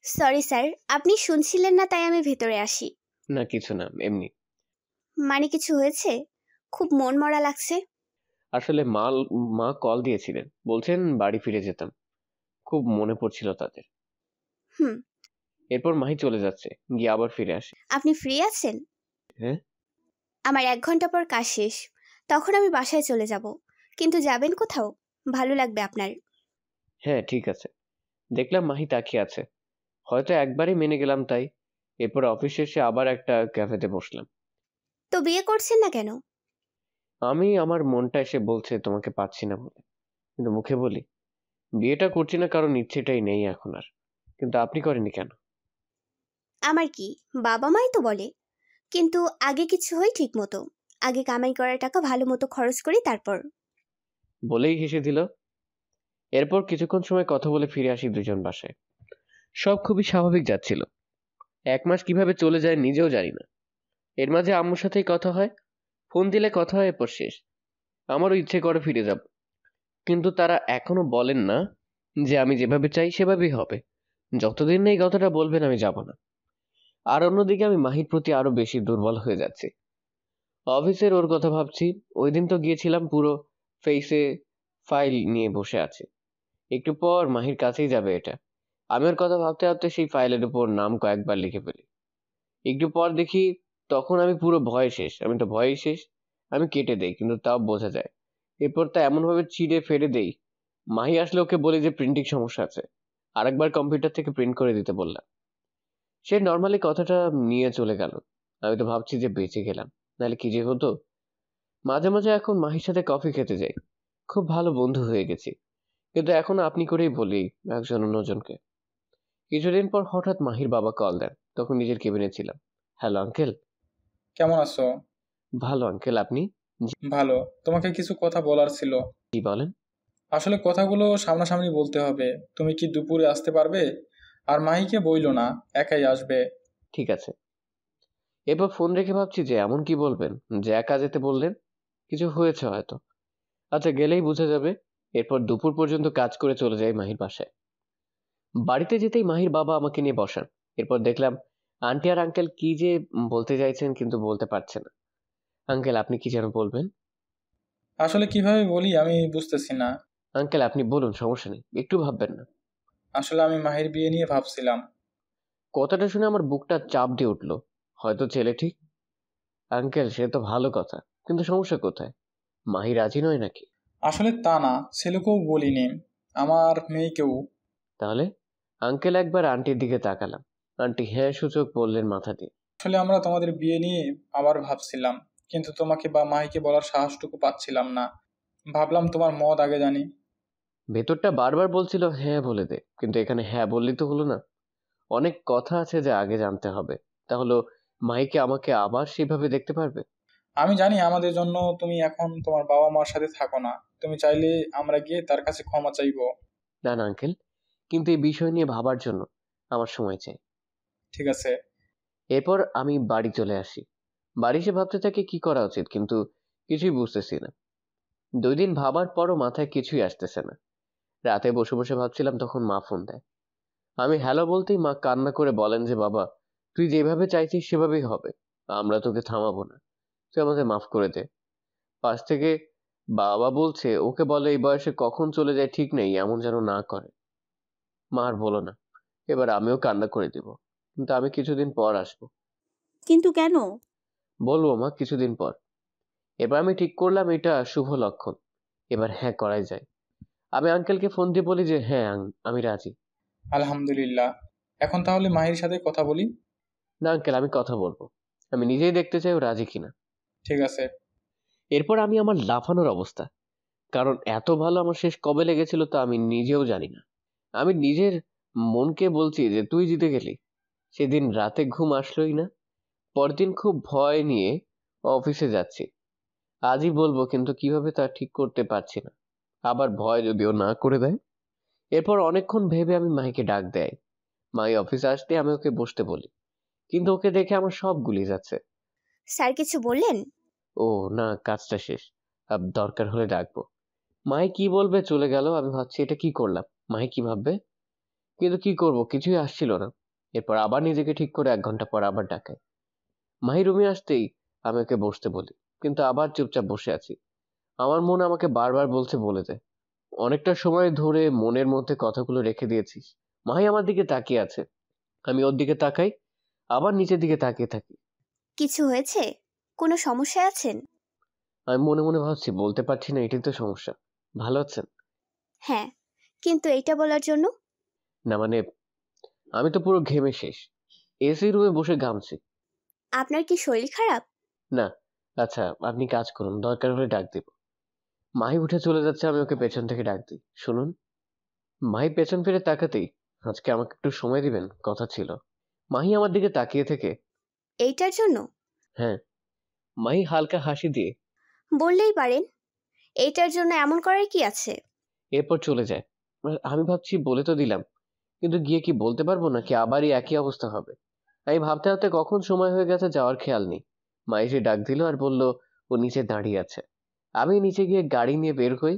সরি স্যার, আপনি শুনছিলেন না তাই আমি ভেতরে আসি। না, কিছু না, এমনি। মানে কিছু হয়েছে? খুব মন মরা লাগছে। আসলে মা কল দিয়েছিলেন, বলছেন বাড়ি ফিরে যেতাম, খুব মনে পড়ছিল তাদের। হুম। এরপর মাহি চলে যাচ্ছে, গিয়ে আবার ফিরে আসে। আপনি ফ্রি আছেন? হ্যাঁ। আমার 1 ঘন্টা পর কাজ শেষ, তখন আমি বাসায় চলে যাব। কিন্তু যাবেন কোথাও? ভালো লাগবে আপনার। হ্যাঁ, ঠিক আছে। দেখলাম মাহি তাকিয়ে আছে, হয়তো একবারই মেনে গেলাম তাই। এরপর অফিস শেষে আবার একটা ক্যাফেতে বসলাম। তো বিয়ে করছেন না কেন? আমার মনটা এসে বলছে তোমাকে পাচ্ছি না বলে, কিন্তু মুখে বলি বিয়েটা করছি না কারণ ইচ্ছেটাই নেই এখন আর। কিন্তু আপনি করেননি কেন? আমার কি, বাবা মাই তো বলে। কিন্তু আগে কিছু হয় ঠিক মতো। আগে কামাই করার টাকা ভালো মতো খরচ করি, তারপর। বলেই হেসে দিল। এরপর কিছুক্ষণ সময় কথা বলে ফিরে আসি দুজন বাসায়। সব খুবই স্বাভাবিক যাচ্ছিল। 1 মাস কিভাবে চলে যায় নিজেও জানি না। এর মাঝে আম্মুর সাথেই কথা হয়, ফোন দিলে কথা হয়, এরপর শেষ। আমারও ইচ্ছে করে ফিরে যাব, কিন্তু তারা এখনো বলেন না যে আমি যেভাবে চাই সেভাবেই হবে। যতদিন না এই কথাটা বলবেন আমি যাব না। আর অন্যদিকে আমি মাহির প্রতি আরো বেশি দুর্বল হয়ে যাচ্ছি। অফিসের ওর কথা ভাবছি। ওই দিন তো গিয়েছিলাম পুরো ফেসে ফাইল নিয়ে বসে আছি। একটু পর মাহির কাছেই যাবে এটা। আমি ওর কথা ভাবতে ভাবতে সেই ফাইলের উপর নাম কয়েকবার লিখে ফেলি। একটু পর দেখি তখন আমি পুরো ভয়ে শেষ। আমি তো ভয়েই শেষ। আমি কেটে দেই, কিন্তু তাও বোঝা যায়। এরপর তা এমনভাবে ছিঁড়ে ফেলে দেই, মাহি আসলে ওকে বলি যে প্রিন্টিং সমস্যা আছে, আরেকবার কম্পিউটার থেকে প্রিন্ট করে দিতে বললাম। সে নর্মালি কথাটা নিয়ে চলে গেল। আমি তো ভাবছি যে বেঁচে গেলাম, নাহলে কি যে হতো। মাঝে মাঝে এখন মাহির সাথে কফি খেতে যাই, খুব ভালো বন্ধু হয়ে গেছি। কিন্তু এখন আপনি করেই বলি একজন অন্যজনকে। কিছুদিন পর হঠাৎ মাহির বাবা কল দেন, তখন নিজের কেবিনে ছিলাম। Hello uncle. কেমন আছো? ভালো আঙ্কেল, আপনি? ভালো। তোমাকে কিছু কথা বলার ছিল। কি বলেন? আসলে কথাগুলো সামনাসামনি বলতে হবে। তুমি কি দুপুরে আসতে পারবে? আর মাহিকে বইলো না, একাই আসবে। ঠিক আছে। এরপর ফোন রেখে ভাবছি যে এমন কি বলবেন যে একা যেতে বললেন, কিছু হয়েছে হয়তো। আচ্ছা, গেলেই বোঝা যাবে। এরপর দুপুর পর্যন্ত কাজ করে চলে যাই মাহির বাসায়। বাড়িতে যেতেই মাহির বাবা আমাকে নিয়ে বসান। এরপর দেখলাম আন্টি আর আঙ্কেল কি যে বলতে চাইছেন কিন্তু বলতে পারছে না। আঙ্কেল, আপনি কি যেন বলবেন? আসলে কিভাবে বলি আমি বুঝতেছি না। আঙ্কেল আপনি বলুন, সমস্যা নেই, একটু ভাববেন না। আসলে আমি মাহির বিয়ে নিয়ে ভাবছিলাম। কথাটা শুনে আমার বুকটা চাপ দিয়ে উঠল। হয়তো ছেলে ঠিক। আঙ্কেল সে তো ভালো কথা, কিন্তু সমস্যা কোথায়? মাহি রাজি নয় নাকি? আসলে তা না, ছেলেকেও বলিনি, আমার মেয়েকেও। তাহলে? আঙ্কেল একবার আন্টির দিকে তাকালাম। আন্টি হ্যাঁ সূচক বললেন মাথা দিয়ে। আসলে আমরা তোমাদের বিয়ে নিয়ে আবার ভাবছিলাম, কিন্তু তোমাকে বা মাহিকে বলার সাহসটুকু পাচ্ছিলাম না। ভাবলাম তোমার মত আগে জানি। ভেতরটা বারবার বলছিল হ্যাঁ বলে দে, কিন্তু এখানে হ্যাঁ বললেই তো হলো না। অনেক কথা আছে যে আগে জানতে হবে। তাহলে মাহিকে আমাকে আবার সেভাবে দেখতে পারবে? আমি জানি আমাদের জন্য তুমি এখন তোমার বাবা মার সাথে থাকো না। তুমি চাইলে আমরা গিয়ে তার কাছে ক্ষমা চাইবো। না না আঙ্কেল, কিন্তু এই বিষয় নিয়ে ভাবার জন্য আমার সময় চাই। ঠিক আছে। এরপর আমি বাড়ি চলে আসি। বাড়ি এসে ভাবতে থাকি কি করা উচিত, কিন্তু কিছুই বুঝতেছি না। 2 দিন ভাবার পরও মাথায় কিছুই আসতেছে না। রাতে বসে বসে ভাবছিলাম, তখন মা ফোন দেয়। আমি হ্যালো বলতেই মা কান্না করে বলেন যে বাবা, তুই যেভাবে চাইছিস সেভাবেই হবে, আমরা তোকে থামাবো না, তুই আমাদের মাফ করে দে। পাশ থেকে বাবা বলছে ওকে বলে এই বয়সে কখন চলে যায় ঠিক নেই, এমন যেন না করে। মা আর বলো না, এবার আমিও কান্না করে দিব, কিন্তু আমি কিছুদিন পর আসবো। কিন্তু কেন? বলবো মা, কিছুদিন পর। এবার আমি ঠিক করলাম এটা শুভ লক্ষণ, এবার হ্যাঁ করাই যায়। আমি আঙ্কেলকে ফোন দিয়ে বলি যে হ্যাঁ আমি রাজি। আলহামদুলিল্লাহ। এখন তাহলে মাহির সাথে কথা বলি। না আঙ্কেল, আমি কথা বলবো, আমি নিজেই দেখতে চাই ও রাজি কিনা। ঠিক আছে। এরপর আমি আমার লাফানোর অবস্থা, কারণ এত ভালো আমার শেষ কবে লেগেছিল তা আমি নিজেও জানি না। আমি নিজের মনকে বলছি যে তুই জিতে গেলি। সেদিন রাতে ঘুম আসলোই না। পরদিন খুব ভয় নিয়ে অফিসে যাচ্ছি। আজই বলবো, কিন্তু কিভাবে তা ঠিক করতে পারছি না। আবার ভয় যদিও না করে দেয়। এরপর অনেকক্ষণ ভেবে আমি মাইকে ডাক দেয়। মাই অফিসে আসতে আমি ওকে বসতে বলি, কিন্তু ওকে দেখে আমার সব গুলিয়ে যাচ্ছে। স্যার কিছু বললেন? ও না, কাজটা শেষ, দরকার হলে ডাকবো। মাই কি বলবে চলে গেল। আমি ভাবছি এটা কি করলাম, মাই কি ভাববে, কিন্তু কি করব, কিছুই আসছিল না। এরপর আবার নিজেকে ঠিক করে 1 ঘন্টা পর আবার ডাকাই। মাহি রুমে আসতেই আমি ওকে বসতে বলি, কিন্তু আবার চুপচাপ বসে আছি। আমার মন আমাকে বারবার বলছে বলে দে। অনেকটা সময় ধরে মনের মধ্যে কথাগুলো রেখে দিয়েছিস। মাহি আমার দিকে তাকিয়ে আছে, আমি ওর দিকে তাকাই, আবার নিচের দিকে তাকিয়ে থাকি। কিছু হয়েছে? কোনো সমস্যায় আছেন? আমি মনে মনে ভাবছি বলতে পারছি না, এটাই তো সমস্যা। ভালো আছেন? হ্যাঁ, কিন্তু এইটা বলার জন্য? না মানে, আমি তো পুরো ঘেমে শেষ, এসি রুমে বসে ঘামছি। আপনার কি শরীর খারাপ? না। আচ্ছা আপনি কাজ করুন, দরকার হলে ডাক দিব। মাহি উঠে চলে যাচ্ছে, আমি ওকে পেছন থেকে ডাক দিই, শুনুন। মাহি পেছন ফিরে তাকাতেই, আজকে আমাকে একটু সময় দিবেন, কথা ছিল। মাহি আমার দিকে তাকিয়ে থেকে, এইটার জন্য? হ্যাঁ। মাহি হালকা হাসি দিয়ে বললেই পারেন। এইটার জন্য এমন করার কি আছে? এরপর চলে যায়। আমি ভাবছি বলে তো দিলাম, কিন্তু গিয়ে কি বলতে পারবো নাকি আবারই একই অবস্থা হবে। আমি ভাবতে ভাবতে কখন সময় হয়ে গেছে যাওয়ার খেয়াল নেই। মা এসে ডাক দিল আর বলল ও নিচে দাঁড়িয়ে আছে। আমি নিচে গিয়ে গাড়ি নিয়ে বের হই।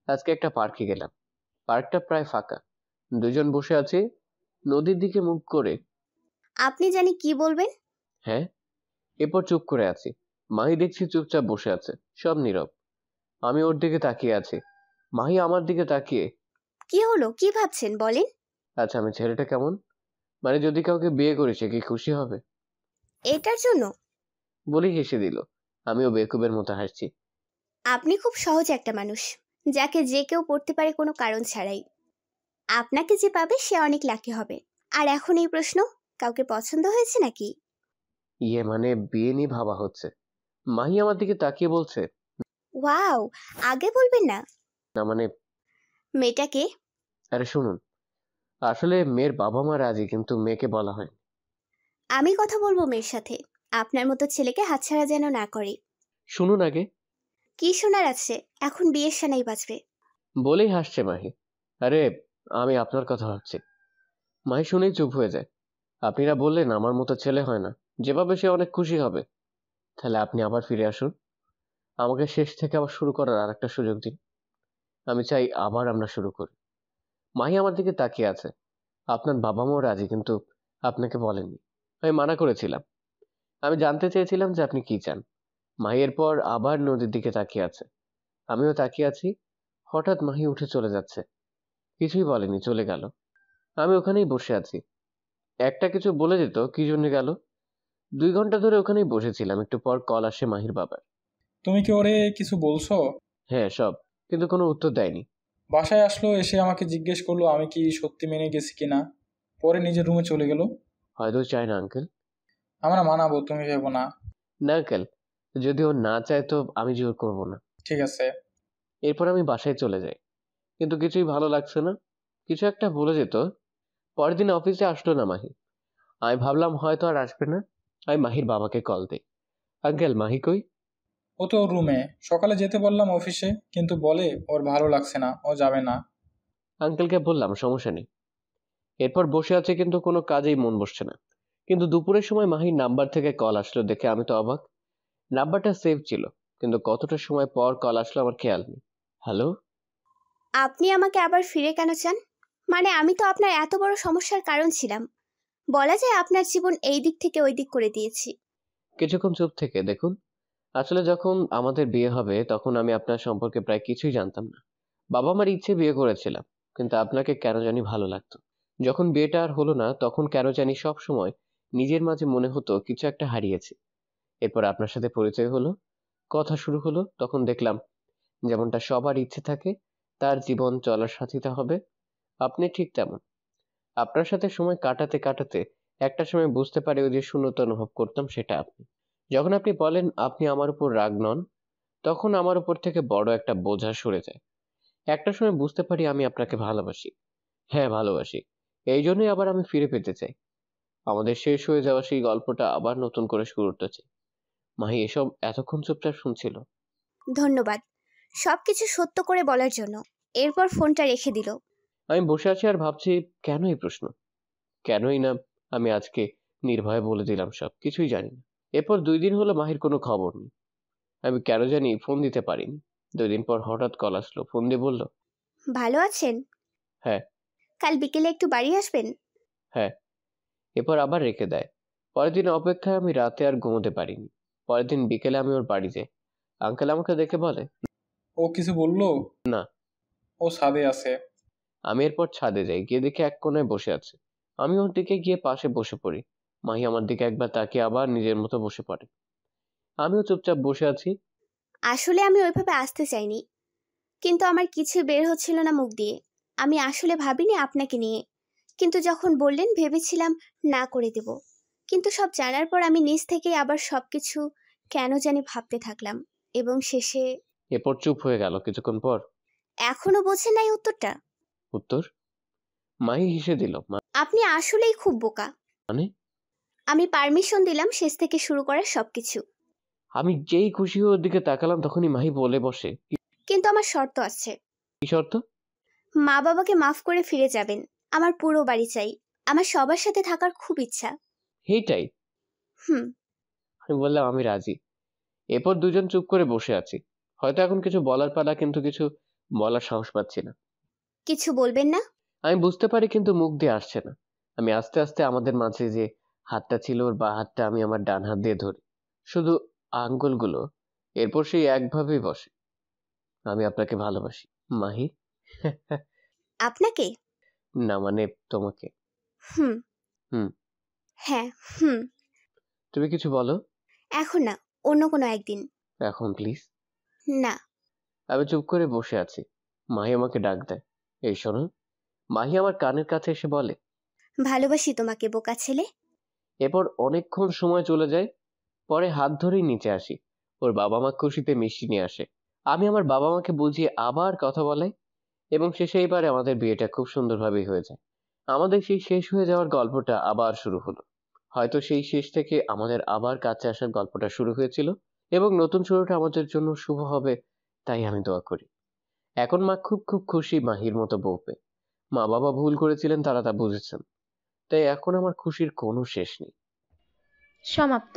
আজকে একটা পার্কে গেলাম। পার্কটা প্রায় ফাঁকা, দুজন বসে আছে নদীর দিকে মুখ করে। আপনি জানি কি বলবেন। হ্যাঁ। এরপর চুপ করে আছি। মাহি দেখছি চুপচাপ বসে আছে, সব নীরব। আমি ওর দিকে তাকিয়ে আছি, মাহি আমার দিকে তাকিয়ে। কি হলো, কি ভাবছেন বলেন? আচ্ছা আমি ছেলেটা কেমন, মানে যদি কাউকে বিয়ে করেছে কি খুশি হবে? এটার জন্য? বলেই হেসে দিল। আমিও বেকুবের মতো হাসছি। আপনি খুব সহজ একটা মানুষ, যাকে যে কেউ পড়তে পারে কোনো কারণ ছাড়াই। আপনাকে যে পাবে সে অনেক লাকি হবে। আর এখন এই প্রশ্ন, কাউকে পছন্দ হয়েছে নাকি? ইয়ে মানে বিয়ে নিয়ে ভাবা হচ্ছে। মাহি আমার দিকে তাকিয়ে বলছে, ওয়াও, আগে বলবেন না। না মানে। মেয়েটাকে? আরে শুনুন, আসলে মেয়ের বাবা মা রাজি, কিন্তু মেয়েকে বলা হয়। আমি কথা বলবো মেয়ের সাথে। আপনার মতো ছেলেকে হাতছাড়া যেন না করে। শুনুন আগে। কি শোনার আছে? এখন বিয়ের সানাই বাজবে। বলেই হাসছে মাহি। আরে আমি আপনার কথা ভাবছি। মাহি শুনেই চুপ হয়ে যায়। আপনিরা বললেন আমার মতো ছেলে হয় না, যেভাবে সে অনেক খুশি হবে। তাহলে আপনি আবার ফিরে আসুন, আমাকে শেষ থেকে আবার শুরু করার আর একটা সুযোগ দিন। আমি চাই আবার আমরা শুরু করি। মাহি আমার দিকে তাকিয়ে আছে। আপনার বাবা মাও রাজি, কিন্তু আপনাকে বলেননি। আমি মানা করেছিলাম। আমি জানতে চেয়েছিলাম যে আপনি কি চান। মাহির পর আবার নদীর দিকে তাকিয়ে আছে। আমিও তাকিয়ে আছি। হঠাৎ মাহি উঠে চলে যাচ্ছে, কিছুই বলেনি, চলে গেল। আমি ওখানেই বসে আছি। একটা কিছু বলে দিত কি জন্য গেল। 2 ঘন্টা ধরে ওখানেই বসেছিলাম। একটু পর কল আসে মাহির বাবার। তুমি কি ওরে কিছু বলছো? হ্যাঁ, সব, কিন্তু কোনো উত্তর দেয়নি। বাসায় আসলো, এসে আমাকে জিজ্ঞেস করলো আমি কি সত্যি মেনে গেছি কিনা। পরে নিজের রুমে চলে গেল। হয়তো চায় না আঙ্কেল। আমরা মানাবো, তুমি ভেবো না। না আঙ্কেল, যদি ও না চায় তো আমি জোর করব না। ঠিক আছে। এরপর আমি বাসায় চলে যাই, কিন্তু কিছুই ভালো লাগছে না। কিছু একটা বলে যেত। পরের দিন অফিসে আসলো না মাহি। আমি ভাবলাম হয়তো আর আসবে না। আমি মাহির বাবাকে কল দিই। আঙ্কেল, মাহি কই? ও তো ওর রুমে। সকালে যেতে বললাম অফিসে, কিন্তু বলে ওর ভালো লাগছে না, ও যাবে না। আঙ্কেলকে বললাম সমস্যা নেই। এরপর বসে আছে, কিন্তু কোনো কাজেই মন বসছে না। কিন্তু দুপুরের সময় মাহির নাম্বার থেকে কল আসলো দেখে আমি তো অবাক। নাম্বারটা সেভ ছিল, কিন্তু কতটা সময় পর কল আসলো আমার খেয়াল নেই। হ্যালো? আপনি আমাকে আবার ফিরে কেন চান? মানে আমি তো আপনার এত বড় সমস্যার কারণ ছিলাম। বলা যায় আপনার জীবন এই দিক থেকে ওই দিক করে দিয়েছি। কিছুক্ষণ চুপ থেকে দেখুন, আসলে যখন আমাদের বিয়ে হবে তখন আমি আপনার সম্পর্কে প্রায় কিছুই জানতাম না। বাবা মার ইচ্ছে বিয়ে করেছিলাম, কিন্তু আপনাকে কেন জানি ভালো লাগতো। যখন বিয়েটা আর হলো না তখন কেন জানি সব সময় নিজের মাঝে মনে হতো কিছু একটা হারিয়েছি। এরপর আপনার সাথে পরিচয় হলো, কথা শুরু হলো, তখন দেখলাম যেমনটা সবার ইচ্ছে থাকে তার জীবন চলার সাথীটা হবে, আপনি ঠিক তেমন। আপনার সাথে সময় কাটাতে কাটাতে একটা সময় বুঝতে পারি ওই যে শূন্যতা অনুভব করতাম সেটা আপনি। যখন আপনি বলেন আপনি আমার উপর রাগ নন, তখন আমার উপর থেকে বড় একটা বোঝা সরে যায়। একটা সময় বুঝতে পারি আমি আপনাকে ভালোবাসি। হ্যাঁ, ভালোবাসি। এই জন্যই আবার আমি ফিরে পেতে চাই। আমাদের শেষ হয়ে যাওয়া সেই গল্পটা আবার নতুন করে শুরু করতে চাই। মাহি এসব এতক্ষণ চুপচাপ শুনছিল। ধন্যবাদ সবকিছু সত্য করে বলার জন্য। এরপর ফোনটা রেখে দিল। আমি বসে আছি আর ভাবছি কেন এই প্রশ্ন, কেনই না আমি আজকে নির্ভয়ে বলে দিলাম সব, কিছুই জানি না। এরপর 2 দিন হলো মাহির কোনো খবর নেই। আমি কেন জানি ফোন দিতে পারিনি। 2 দিন পর হঠাৎ কল আসলো, ফোন দিয়ে বলল, ভালো আছেন? হ্যাঁ। কাল বিকেলে একটু বাড়ি আসবেন? হ্যাঁ। এরপর আবার রেখে দেয়। পরের দিন অপেক্ষায় আমি রাতে আর ঘুমোতে পারিনি। পরের দিন বিকেলে আমি ওর বাড়ি যাই। আঙ্কেল আমাকে দেখে বলে, ও কিছু বললো? না। ও ছাদে আছে। আমি এরপর ছাদে যাই, গিয়ে দেখি এক কোণায় বসে আছে। আমি ওর দিকে গিয়ে পাশে বসে পড়ি। মাহি আমার দিকে একবার তাকিয়ে আবার নিজের মতো বসে পড়ে। আমিও চুপচাপ বসে আছি। আসলে আমি ওইভাবে আসতে চাইনি, কিন্তু আমার কিছু বের হচ্ছিল না মুখ দিয়ে। আমি আসলে ভাবিনি আপনাকে নিয়ে, কিন্তু যখন বললেন ভেবেছিলাম না করে দেব। কিন্তু সব জানার পর আমি নিজ থেকেই আবার সবকিছু কেন জানি ভাবতে থাকলাম, এবং শেষে এরপর চুপ হয়ে গেল কিছুক্ষণ পর। এখনো বোঝেন নাই উত্তরটা? উত্তর? মাহি হেসে দিল। আপনি আসলেই খুব বোকা। মানে? আমি পারমিশন দিলাম শেষ থেকে শুরু করার সবকিছু, আমি যেই খুশি হয়ে ওর দিকে তাকালাম তখনই মাহি বলে বসে, কিন্তু আমার শর্ত আছে। কি শর্ত? মা বাবাকে মাফ করে ফিরে যাবেন। আমার পুরো বাড়ি চাই। আমার সবার সাথে থাকার খুব ইচ্ছা। এইটাই? হুম। আমি বললাম আমি রাজি। এরপর দুজন চুপ করে বসে আছি। হয়তো এখন কিছু বলার পালা, কিন্তু কিছু বলার সাহস পাচ্ছি না। কিছু বলবেন না? আমি বুঝতে পারি, কিন্তু মুখ দিয়ে আসছে না। আমি আস্তে আস্তে আমাদের মাঝে যে হাতটা ছিল ওর বাঁ হাতটা আমি আমার ডান হাত দিয়ে ধরি, শুধু আঙ্গুলগুলো। এরপর সেই একভাবেই বসে, আমি আপনাকে ভালোবাসি মাহি। আপনাকে? না, মানে তোমাকে। হুম। হুম। হ্যাঁ, হুম। তুমি কিছু বলো। এখন না, অন্য কোনো একদিন। এখন প্লিজ। না। আমি চুপ করে বসে আছি। মাহি আমাকে ডাক দেয়, এই শোনো। মাহি আমার কানের কাছে এসে বলে, ভালোবাসি তোমাকে বোকা ছেলে। এরপর অনেকক্ষণ সময় চলে যায়। পরে হাত ধরেই নিচে আসি। ওর বাবা মা খুশিতে মিষ্টি নিয়ে আসে। আমি আমার বাবা মাকে বুঝিয়ে আবার কথা বলাই, এবং শেষে এইবারে আমাদের বিয়েটা খুব সুন্দরভাবেই হয়ে যায়। আমাদের সেই শেষ হয়ে যাওয়ার গল্পটা আবার শুরু হলো। হয়তো সেই শেষ থেকে আমাদের আবার কাছে আসার গল্পটা শুরু হয়েছিল, এবং নতুন শুরুটা আমাদের জন্য শুভ হবে, তাই আমি দোয়া করি। এখন মা খুব খুব খুশি মাহির মতো বউ পেয়ে। মা বাবা ভুল করেছিলেন, তারা তা বুঝেছেন। তাই এখন আমার খুশির কোনো শেষ নেই। সমাপ্ত।